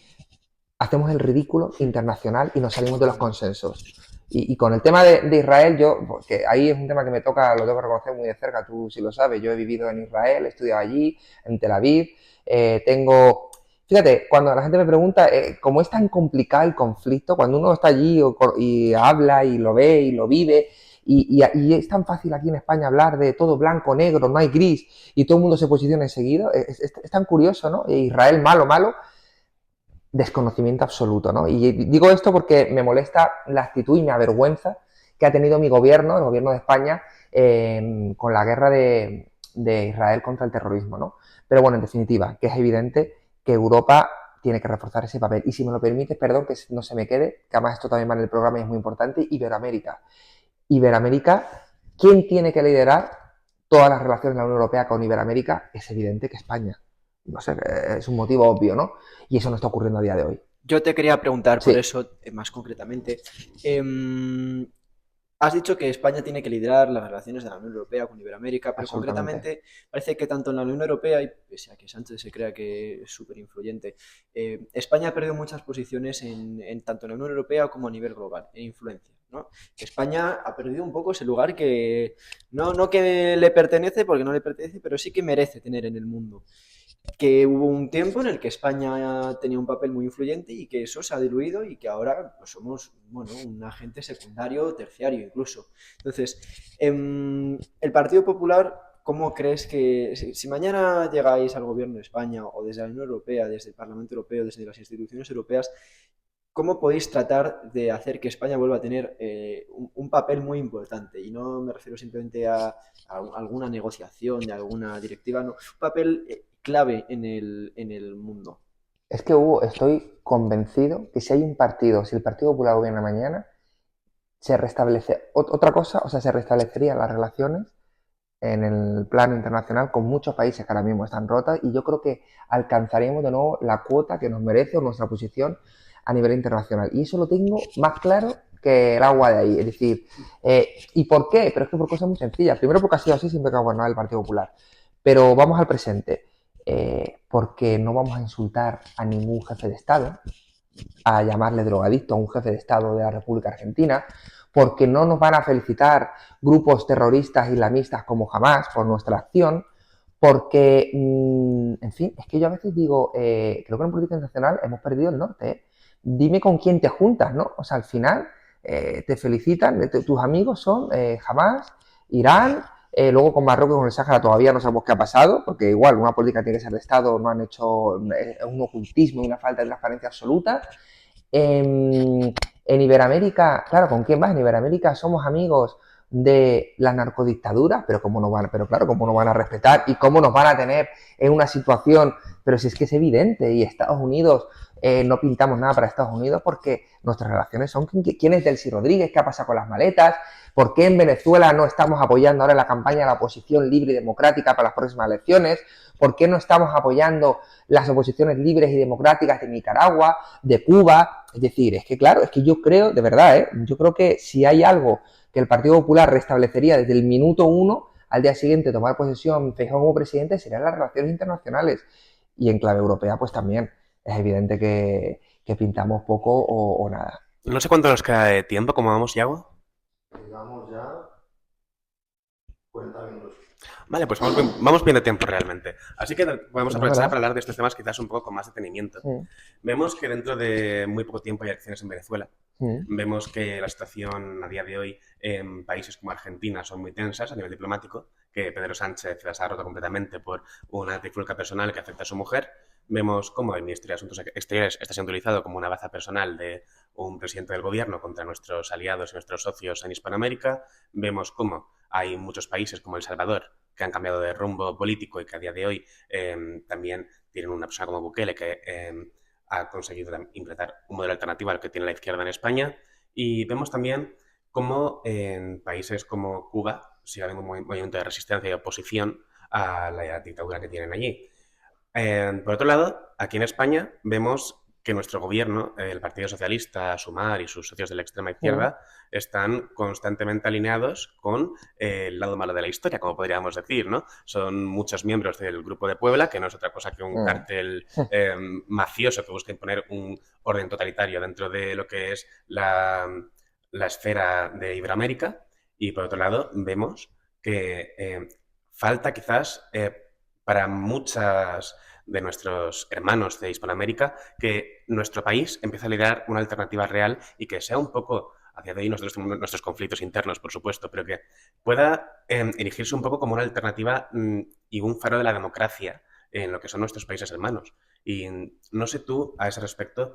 hacemos el ridículo internacional y nos salimos de los consensos. Y con el tema de Israel, yo, porque ahí es un tema que me toca, lo tengo que reconocer muy de cerca, tú sí lo sabes, yo he vivido en Israel, he estudiado allí, en Tel Aviv, fíjate, cuando la gente me pregunta, ¿cómo es tan complicado el conflicto? Cuando uno está allí y habla y lo ve y lo vive, y es tan fácil aquí en España hablar de todo blanco, negro, no hay gris, y todo el mundo se posiciona enseguida, es tan curioso, ¿no? Israel malo, malo, desconocimiento absoluto, ¿no? Y digo esto porque me molesta la actitud y me avergüenza que ha tenido mi gobierno, el gobierno de España, con la guerra de Israel contra el terrorismo, ¿no? Pero bueno, en definitiva, que es evidente que Europa tiene que reforzar ese papel. Y si me lo permites, perdón, que no se me quede, que además esto también va en el programa y es muy importante, Iberoamérica. Iberoamérica, ¿quién tiene que liderar todas las relaciones de la Unión Europea con Iberoamérica? Es evidente que España. No sé, es un motivo obvio, ¿no? Y eso no está ocurriendo a día de hoy. Yo te quería preguntar por Sí, eso, más concretamente. Has dicho que España tiene que liderar las relaciones de la Unión Europea con Iberoamérica, pero absolutamente. concretamente parece que tanto en la Unión Europea, y pese a que Sánchez se crea que es súper influyente, España ha perdido muchas posiciones tanto en la Unión Europea como a nivel global, en influencia, ¿no? Que España ha perdido un poco ese lugar que no que le pertenece, porque no le pertenece, pero sí que merece tener en el mundo. Que hubo un tiempo en el que España tenía un papel muy influyente y que eso se ha diluido y que ahora pues, somos bueno, un agente secundario, terciario incluso. Entonces, el Partido Popular, ¿cómo crees que si mañana llegáis al gobierno de España o desde la Unión Europea, desde el Parlamento Europeo, desde las instituciones europeas, ¿cómo podéis tratar de hacer que España vuelva a tener un papel muy importante? Y no me refiero simplemente a alguna negociación de alguna directiva, no, un papel clave en el mundo. Es que Hugo, estoy convencido que si hay un partido, si el Partido Popular gobierna mañana, se restablece otra cosa, o sea, se restablecerían las relaciones en el plano internacional con muchos países que ahora mismo están rotas y yo creo que alcanzaremos de nuevo la cuota que nos merece o nuestra posición a nivel internacional. Y eso lo tengo más claro que el agua de ahí. Es decir, ¿y por qué? Pero es que por cosas muy sencillas. Primero porque ha sido así siempre que ha gobernado el Partido Popular. Pero vamos al presente. Porque no vamos a insultar a ningún jefe de Estado, a llamarle drogadicto a un jefe de Estado de la República Argentina, porque no nos van a felicitar grupos terroristas islamistas como Hamas por nuestra acción, porque, en fin, es que yo a veces digo, creo que en política internacional hemos perdido el norte, ¿eh? Dime con quién te juntas, ¿no? O sea, al final te felicitan, tus amigos son Hamas, Irán, luego con Marruecos, con el Sáhara todavía no sabemos qué ha pasado, porque igual una política tiene que ser de Estado, no han hecho un ocultismo y una falta de transparencia absoluta. En Iberoamérica, claro, ¿con quién más? En Iberoamérica somos amigos de la narcodictadura, pero cómo no van a respetar y cómo nos van a tener en una situación, pero si es que es evidente, y Estados Unidos, no pintamos nada para Estados Unidos porque nuestras relaciones son quién es Delcy Rodríguez, qué ha pasado con las maletas, por qué en Venezuela no estamos apoyando ahora la campaña de la oposición libre y democrática para las próximas elecciones, por qué no estamos apoyando las oposiciones libres y democráticas de Nicaragua, de Cuba. Es decir, es que claro, es que yo creo, de verdad, yo creo que si hay algo que el Partido Popular restablecería desde el minuto 1 al día siguiente tomar posesión Feijóo como presidente, serían las relaciones internacionales. Y en clave europea, pues también es evidente que pintamos poco o nada. No sé cuánto nos queda de tiempo, ¿cómo vamos, Yago? Llevamos ya 40 minutos. Vale, pues vamos bien de tiempo realmente. Así que podemos No, aprovechar ¿verdad? para hablar de estos temas quizás un poco con más detenimiento. Sí, Vemos que dentro de muy poco tiempo hay elecciones en Venezuela. sí, Vemos que la situación a día de hoy en países como Argentina son muy tensas a nivel diplomático, que Pedro Sánchez las ha roto completamente por una trifulca personal que afecta a su mujer. Vemos cómo el Ministerio de Asuntos Exteriores está siendo utilizado como una baza personal de un presidente del gobierno contra nuestros aliados y nuestros socios en Hispanoamérica. Vemos cómo hay muchos países como El Salvador que han cambiado de rumbo político y que a día de hoy también tienen una persona como Bukele que ha conseguido implementar un modelo alternativo al que tiene la izquierda en España. Y vemos también cómo en países como Cuba sigue habiendo un movimiento de resistencia y oposición a la dictadura que tienen allí. Por otro lado, aquí en España vemos que nuestro gobierno, el Partido Socialista, Sumar y sus socios de la extrema izquierda están constantemente alineados con el lado malo de la historia, como podríamos decir, ¿no? Son muchos miembros del Grupo de Puebla, que no es otra cosa que un cártel mafioso que busca imponer un orden totalitario dentro de lo que es la esfera de Iberoamérica. Y por otro lado, vemos que falta quizás para muchas de nuestros hermanos de Hispanoamérica que nuestro país empiece a liderar una alternativa real y que sea un poco, a día de hoy nosotros tenemos nuestros conflictos internos, por supuesto, pero que pueda erigirse un poco como una alternativa y un faro de la democracia en lo que son nuestros países hermanos. Y no sé tú, a ese respecto,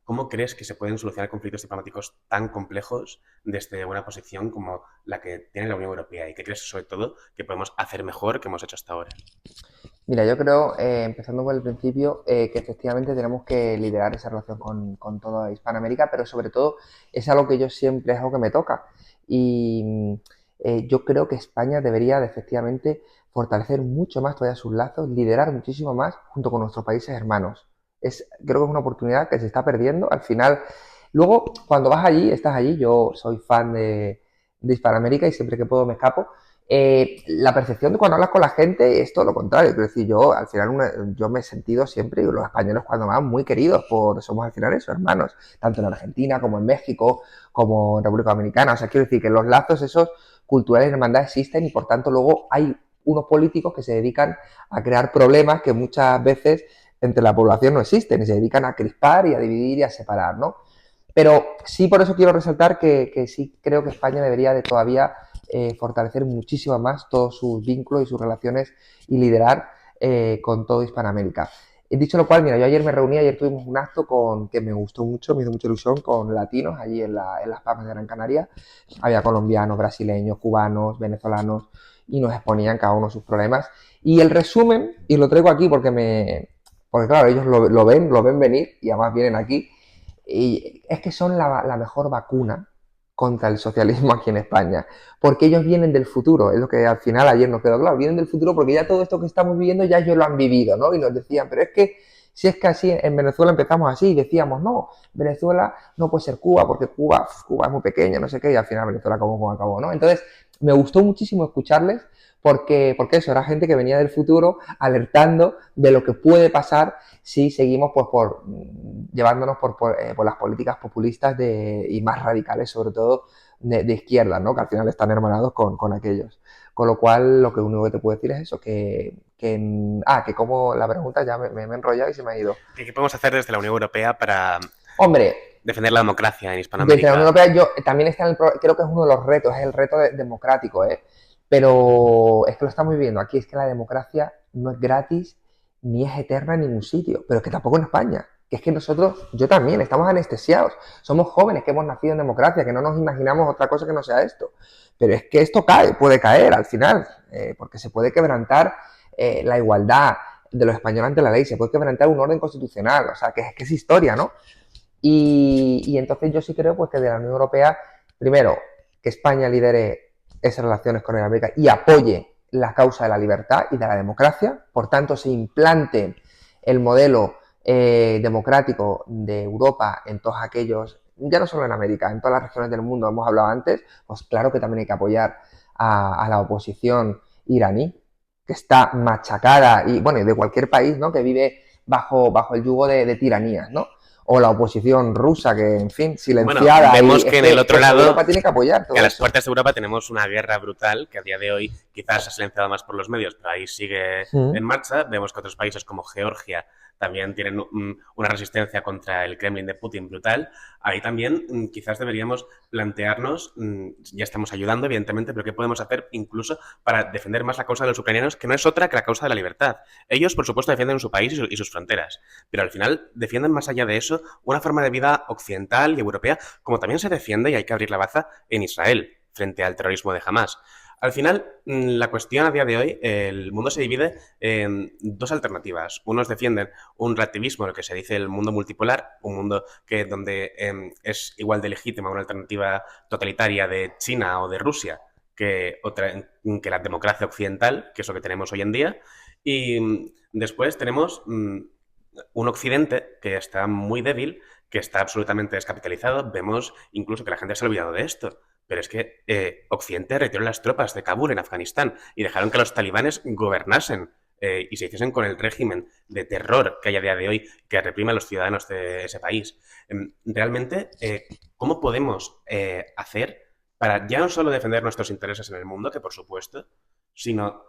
¿cómo crees que se pueden solucionar conflictos diplomáticos tan complejos desde una posición como la que tiene la Unión Europea? ¿Y qué crees, sobre todo, que podemos hacer mejor que hemos hecho hasta ahora? Mira, yo creo, empezando por el principio, que efectivamente tenemos que liderar esa relación con toda Hispanoamérica, pero sobre todo es algo que yo siempre, es algo que me toca. Y yo creo que España debería de, efectivamente fortalecer mucho más todavía sus lazos, liderar muchísimo más junto con nuestros países hermanos. Creo que es una oportunidad que se está perdiendo. Al final, luego, cuando vas allí, estás allí, yo soy fan de Hispanoamérica y siempre que puedo me escapo. La percepción de cuando hablas con la gente es todo lo contrario. Quiero decir, yo al final yo me he sentido siempre, y los españoles cuando más, muy queridos somos al final eso, hermanos, tanto en Argentina como en México, como en República Dominicana. O sea, quiero decir que los lazos esos culturales de hermandad existen y por tanto luego hay unos políticos que se dedican a crear problemas que muchas veces entre la población no existen y se dedican a crispar y a dividir y a separar, ¿no? Pero sí, por eso quiero resaltar que sí creo que España debería de todavía fortalecer muchísimo más todos sus vínculos y sus relaciones y liderar con todo Hispanoamérica. Dicho lo cual, mira, yo ayer tuvimos un acto que me gustó mucho, me hizo mucha ilusión, con latinos allí en Las Palmas de Gran Canaria. Había colombianos, brasileños, cubanos, venezolanos y nos exponían cada uno sus problemas. Y el resumen, y lo traigo aquí porque claro, ellos lo ven venir y además vienen aquí, y es que son la mejor vacuna contra el socialismo aquí en España, porque ellos vienen del futuro, es lo que al final ayer nos quedó claro, vienen del futuro porque ya todo esto que estamos viviendo ya ellos lo han vivido, ¿no? Y nos decían, pero es que si es que así en Venezuela empezamos así y decíamos, no, Venezuela no puede ser Cuba porque Cuba es muy pequeña, no sé qué, y al final Venezuela acabó como acabó, ¿no? Entonces me gustó muchísimo escucharles porque eso era gente que venía del futuro alertando de lo que puede pasar si seguimos pues llevándonos por las políticas populistas y más radicales, sobre todo de izquierda, ¿no? Que al final están hermanados con aquellos. Con lo cual, lo que único que te puedo decir es eso, que como la pregunta ya me he enrollado y se me ha ido. ¿Qué podemos hacer desde la Unión Europea para Hombre, defender la democracia en desde la Unión Hispanoamérica? Europea yo también creo que es uno de los retos, es el reto democrático, ¿eh? Pero es que lo estamos viviendo aquí, es que la democracia no es gratis, ni es eterna en ningún sitio, pero es que tampoco en España. Que es que nosotros, yo también, estamos anestesiados. Somos jóvenes que hemos nacido en democracia, que no nos imaginamos otra cosa que no sea esto. Pero es que esto puede caer al final, porque se puede quebrantar la igualdad de los españoles ante la ley, se puede quebrantar un orden constitucional, o sea, que es historia, ¿no? Y entonces yo sí creo pues que de la Unión Europea, primero, que España lidere esas relaciones con América y apoye la causa de la libertad y de la democracia, por tanto se implante el modelo democrático de Europa en todos aquellos, ya no solo en América, en todas las regiones del mundo, hemos hablado antes, pues claro que también hay que apoyar a la oposición iraní, que está machacada, y bueno, de cualquier país, ¿no?, que vive bajo el yugo de tiranías, ¿no? O la oposición rusa, que, en fin, Bueno, silenciada. vemos Y es que en el otro pues, lado, Europa tiene que apoyar que a todo las eso. puertas de Europa tenemos una guerra brutal que a día de hoy quizás se ha silenciado más por los medios, pero ahí sigue en marcha. Vemos que otros países como Georgia también tienen una resistencia contra el Kremlin de Putin brutal. Ahí también quizás deberíamos plantearnos, ya estamos ayudando evidentemente, pero ¿qué podemos hacer incluso para defender más la causa de los ucranianos, que no es otra que la causa de la libertad? Ellos, por supuesto, defienden su país y sus fronteras, pero al final defienden más allá de eso una forma de vida occidental y europea, como también se defiende, y hay que abrir la baza, en Israel frente al terrorismo de Hamas. Al final, la cuestión a día de hoy, el mundo se divide en dos alternativas. Unos defienden un relativismo, lo que se dice el mundo multipolar, un mundo donde es igual de legítima una alternativa totalitaria de China o de Rusia que la democracia occidental, que es lo que tenemos hoy en día. Y después tenemos un occidente que está muy débil, que está absolutamente descapitalizado. Vemos incluso que la gente se ha olvidado de esto. Pero es que Occidente retiró las tropas de Kabul en Afganistán y dejaron que los talibanes gobernasen y se hiciesen con el régimen de terror que hay a día de hoy que reprime a los ciudadanos de ese país. Realmente, ¿cómo podemos hacer para ya no solo defender nuestros intereses en el mundo, que por supuesto, sino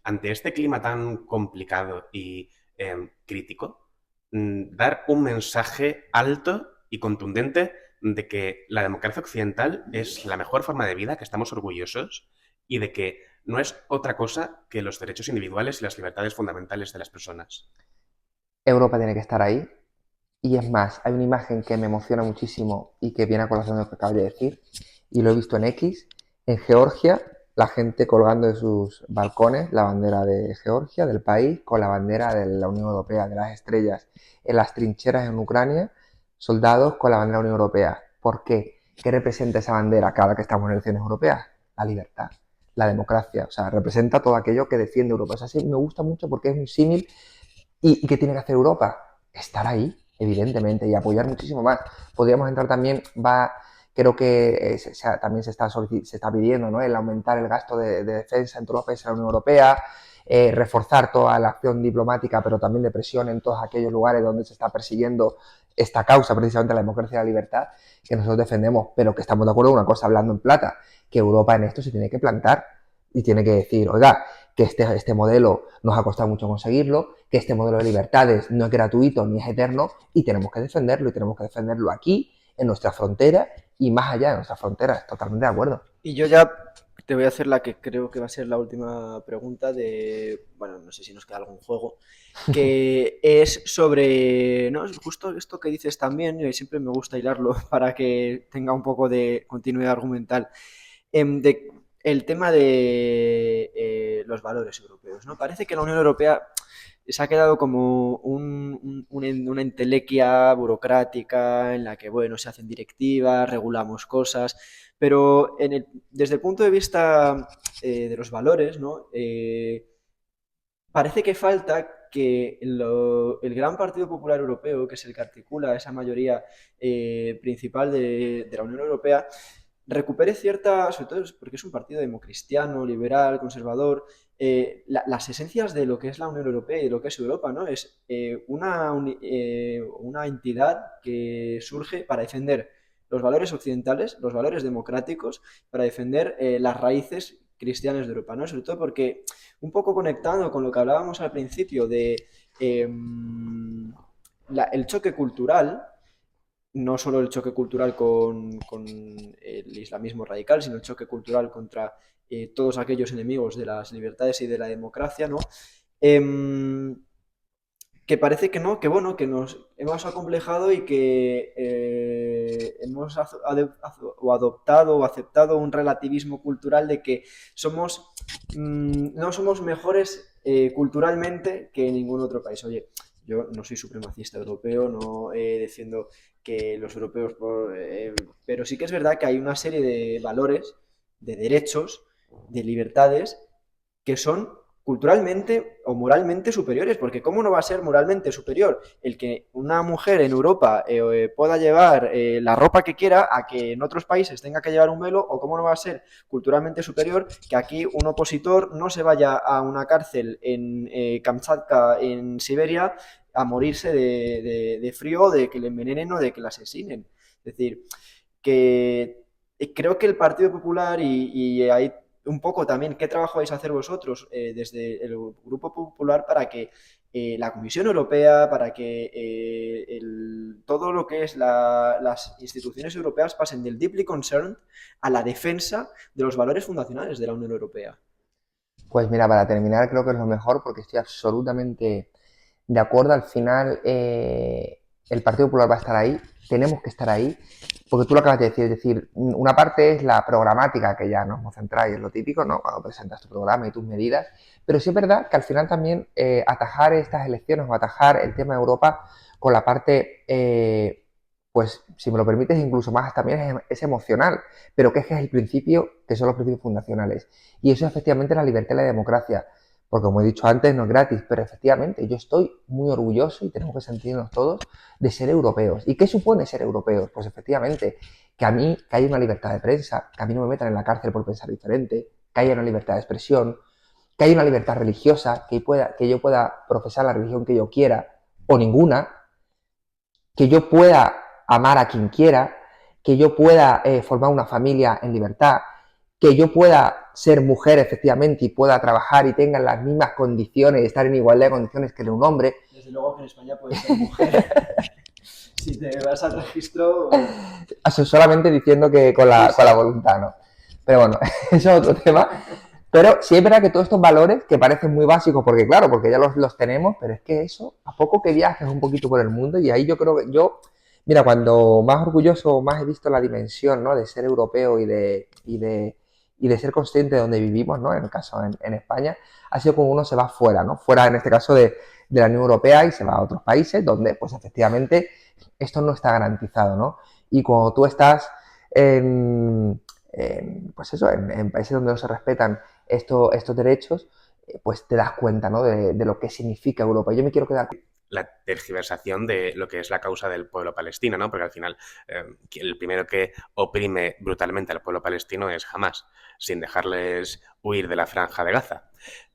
ante este clima tan complicado y crítico, dar un mensaje alto y contundente de que la democracia occidental es la mejor forma de vida, que estamos orgullosos y de que no es otra cosa que los derechos individuales y las libertades fundamentales de las personas? Europa tiene que estar ahí. Y es más, hay una imagen que me emociona muchísimo y que viene a colación de lo que acabas de decir, y lo he visto en X, en Georgia, la gente colgando de sus balcones la bandera de Georgia, del país, con la bandera de la Unión Europea, de las estrellas. En las trincheras en Ucrania, soldados con la bandera de la Unión Europea. ¿Por qué? ¿Qué representa esa bandera cada que estamos en elecciones europeas? La libertad, la democracia, o sea, representa todo aquello que defiende Europa. O sea, sí, me gusta mucho porque es un símil. ¿Y qué tiene que hacer Europa? Estar ahí, evidentemente, y apoyar muchísimo más. Podríamos entrar también, creo que también se está pidiendo, ¿no?, el aumentar el gasto de defensa en todos los países de la Unión Europea, reforzar toda la acción diplomática, pero también de presión en todos aquellos lugares donde se está persiguiendo esta causa, precisamente la democracia y la libertad, que nosotros defendemos, pero que estamos de acuerdo en una cosa, hablando en plata, que Europa en esto se tiene que plantar y tiene que decir, oiga, que este modelo nos ha costado mucho conseguirlo, que este modelo de libertades no es gratuito ni es eterno y tenemos que defenderlo aquí, en nuestra frontera y más allá de nuestra frontera. Totalmente de acuerdo. Y yo ya te voy a hacer la que creo que va a ser la última pregunta de, bueno, no sé si nos queda algún juego, que es sobre, ¿no?, justo esto que dices también, y siempre me gusta hilarlo para que tenga un poco de continuidad argumental, de el tema de los valores europeos, ¿no? Parece que la Unión Europea se ha quedado como una entelequia burocrática en la que, bueno, se hacen directivas, regulamos cosas, pero desde el punto de vista de los valores, ¿no? Parece que falta que el gran Partido Popular Europeo, que es el que articula esa mayoría principal de la Unión Europea, recupere cierta, sobre todo porque es un partido democristiano, liberal, conservador, las esencias de lo que es la Unión Europea y de lo que es Europa, ¿no? Es una entidad que surge para defender los valores occidentales, los valores democráticos, para defender las raíces cristianas de Europa, ¿no? Sobre todo porque, un poco conectando con lo que hablábamos al principio de el choque cultural, no solo el choque cultural con el islamismo radical, sino el choque cultural contra todos aquellos enemigos de las libertades y de la democracia, ¿no? que parece que no, que bueno, que nos hemos acomplejado y que hemos adoptado o aceptado un relativismo cultural de que somos, no somos mejores culturalmente que ningún otro país. Oye, yo no soy supremacista europeo, no defiendo que los europeos, pero sí que es verdad que hay una serie de valores, de derechos, de libertades que son culturalmente o moralmente superiores, porque ¿cómo no va a ser moralmente superior el que una mujer en Europa pueda llevar la ropa que quiera a que en otros países tenga que llevar un velo? ¿O cómo no va a ser culturalmente superior que aquí un opositor no se vaya a una cárcel en Kamchatka, en Siberia, a morirse de frío, de que le envenenen o de que le asesinen? Es decir, que creo que el Partido Popular y hay un poco también qué trabajo vais a hacer vosotros desde el Grupo Popular para que la Comisión Europea, para que todo lo que es las instituciones europeas pasen del deeply concerned a la defensa de los valores fundacionales de la Unión Europea. Pues mira, para terminar creo que es lo mejor porque estoy absolutamente de acuerdo. Al final el Partido Popular va a estar ahí, tenemos que estar ahí, porque tú lo acabas de decir, es decir, una parte es la programática, que ya nos hemos centrado y es lo típico, ¿no? Cuando presentas tu programa y tus medidas, pero sí es verdad que al final también atajar estas elecciones o atajar el tema de Europa con la parte, pues si me lo permites, incluso más también es emocional, pero que es el principio, que son los principios fundacionales. Y eso es efectivamente la libertad y la democracia. Porque como he dicho antes, no es gratis, pero efectivamente yo estoy muy orgulloso y tenemos que sentirnos todos de ser europeos. ¿Y qué supone ser europeos? Pues efectivamente, que a mí que haya una libertad de prensa, que a mí no me metan en la cárcel por pensar diferente, que haya una libertad de expresión, que haya una libertad religiosa, que yo pueda profesar la religión que yo quiera o ninguna, que yo pueda amar a quien quiera, que yo pueda formar una familia en libertad, que yo pueda ser mujer efectivamente y pueda trabajar y tenga las mismas condiciones, estar en igualdad de condiciones que un hombre. Desde luego que en España puedes ser mujer. Si te vas al registro... Eso solamente diciendo que con la voluntad, ¿no? Pero bueno, eso es otro tema. Pero sí es verdad que todos estos valores que parecen muy básicos, porque claro, porque ya los tenemos, pero es que eso, a poco que viajes un poquito por el mundo, y ahí yo creo que mira, cuando más orgulloso, más he visto la dimensión, ¿no? De ser europeo y de ser consciente de donde vivimos, ¿no? En el caso en España, ha sido como uno se va fuera, ¿no? Fuera, en este caso, de la Unión Europea y se va a otros países donde, pues efectivamente, esto no está garantizado, ¿no? Y cuando tú estás pues eso, en países donde no se respetan estos derechos, pues te das cuenta, ¿no? De lo que significa Europa. Yo me quiero quedar... La tergiversación de lo que es la causa del pueblo palestino, ¿no? Porque al final el primero que oprime brutalmente al pueblo palestino es Hamás, sin dejarles huir de la franja de Gaza.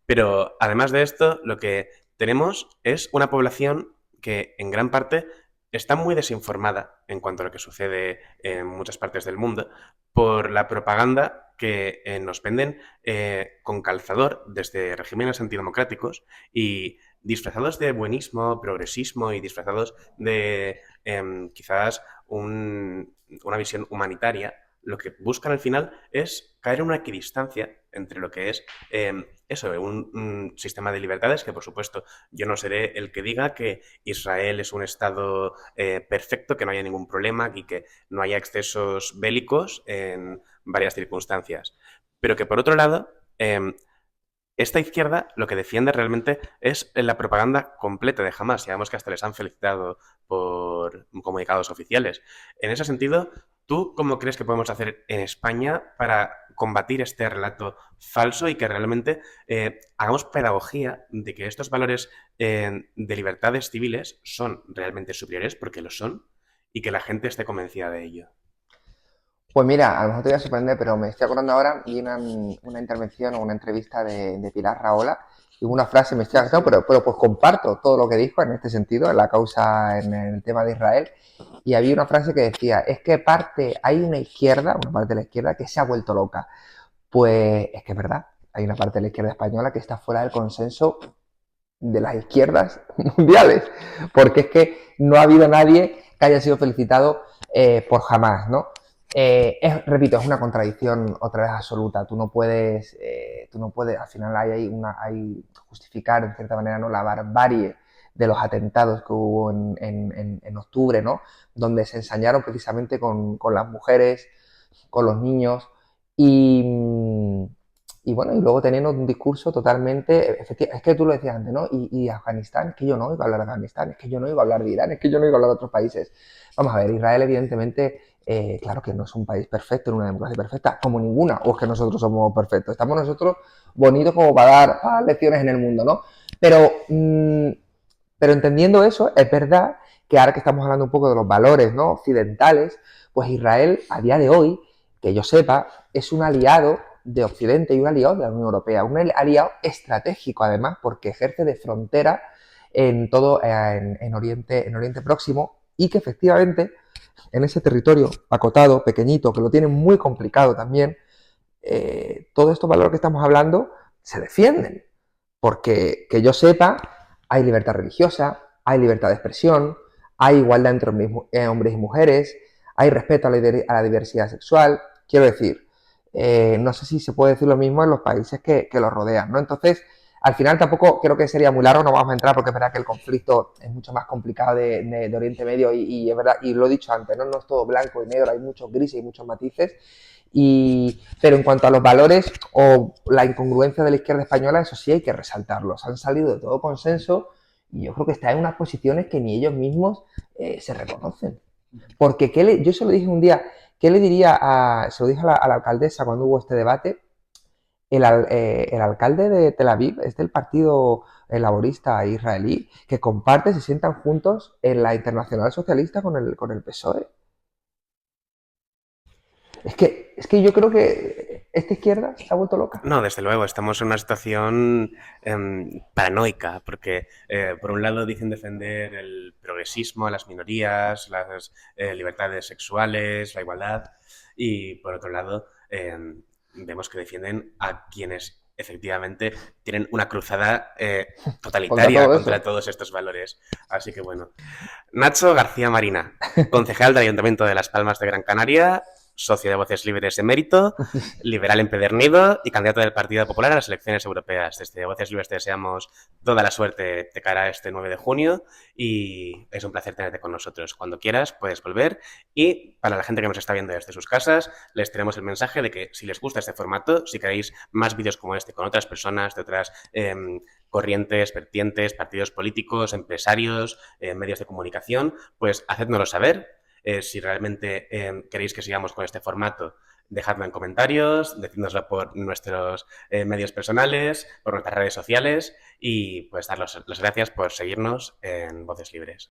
Pero además de esto, lo que tenemos es una población que en gran parte está muy desinformada en cuanto a lo que sucede en muchas partes del mundo por la propaganda que nos venden con calzador desde regímenes antidemocráticos y disfrazados de buenismo, progresismo y disfrazados de quizás una visión humanitaria. Lo que buscan al final es caer en una equidistancia entre lo que es un sistema de libertades, que por supuesto yo no seré el que diga que Israel es un estado perfecto, que no haya ningún problema y que no haya excesos bélicos en varias circunstancias. Pero que por otro lado, esta izquierda lo que defiende realmente es la propaganda completa de Hamás. Ya vemos que hasta les han felicitado por comunicados oficiales. En ese sentido, ¿tú cómo crees que podemos hacer en España para combatir este relato falso y que realmente hagamos pedagogía de que estos valores de libertades civiles son realmente superiores, porque lo son, y que la gente esté convencida de ello? Pues mira, a lo mejor te voy a sorprender, pero me estoy acordando ahora y una intervención o una entrevista de Pilar Rahola y una frase, me estoy acordando, pero pues comparto todo lo que dijo en este sentido, en la causa, en el tema de Israel, y había una frase que decía, es que hay una parte de la izquierda que se ha vuelto loca. Pues es que es verdad, hay una parte de la izquierda española que está fuera del consenso de las izquierdas mundiales, porque es que no ha habido nadie que haya sido felicitado por Hamás, ¿no? Repito, es una contradicción otra vez absoluta. Tú no puedes, al final hay justificar en cierta manera, ¿no? La barbarie de los atentados que hubo en octubre, ¿no? Donde se ensañaron precisamente con las mujeres, con los niños y, y bueno, y luego teniendo un discurso totalmente, es que tú lo decías antes, ¿no? Y Afganistán, es que yo no oigo hablar de Afganistán, es que yo no oigo hablar de Irán, es que yo no oigo hablar de otros países. Vamos a ver, Israel evidentemente, claro que no es un país perfecto, en una democracia perfecta, como ninguna, o es que nosotros somos perfectos, estamos nosotros bonitos como para dar lecciones en el mundo, ¿no? Pero, pero entendiendo eso, es verdad que ahora que estamos hablando un poco de los valores, ¿no?, occidentales, pues Israel a día de hoy, que yo sepa, es un aliado de Occidente y un aliado de la Unión Europea, un aliado estratégico además, porque ejerce de frontera en todo en Oriente Próximo, y que efectivamente en ese territorio acotado, pequeñito, que lo tiene muy complicado también, todos estos valores que estamos hablando se defienden, porque que yo sepa, hay libertad religiosa, hay libertad de expresión, hay igualdad entre hombres y mujeres, hay respeto a la diversidad sexual. Quiero decir, no sé si se puede decir lo mismo en los países que los rodean, ¿no? Entonces, al final tampoco creo que sería muy largo, no vamos a entrar porque es verdad que el conflicto es mucho más complicado de Oriente Medio y es verdad, y lo he dicho antes, ¿no? No es todo blanco y negro, hay muchos grises y muchos matices. Pero en cuanto a los valores o la incongruencia de la izquierda española, eso sí hay que resaltarlos. Han salido de todo consenso y yo creo que están en unas posiciones que ni ellos mismos se reconocen. Porque yo se lo dije un día, ¿qué le diría se lo dije a la alcaldesa cuando hubo este debate? El alcalde de Tel Aviv es del partido laborista israelí, que comparte, se sientan juntos en la Internacional Socialista con el PSOE. Es que yo creo que esta izquierda se ha vuelto loca. No, desde luego, estamos en una situación paranoica, porque por un lado dicen defender el progresismo, las minorías, las libertades sexuales, la igualdad, y por otro lado vemos que defienden a quienes efectivamente tienen una cruzada totalitaria contra todos estos valores. Así que bueno. Nacho García Marina, concejal del Ayuntamiento de Las Palmas de Gran Canaria, socio de Voces Libres emérito, liberal empedernido y candidato del Partido Popular a las elecciones europeas. Desde Voces Libres te deseamos toda la suerte de cara a este 9 de junio y es un placer tenerte con nosotros. Cuando quieras puedes volver y para la gente que nos está viendo desde sus casas les tenemos el mensaje de que si les gusta este formato, si queréis más vídeos como este con otras personas de otras corrientes, vertientes, partidos políticos, empresarios, medios de comunicación, pues hacednoslo saber. Si realmente queréis que sigamos con este formato, dejadlo en comentarios, decídnoslo por nuestros medios personales, por nuestras redes sociales y pues dar las gracias por seguirnos en Voces Libres.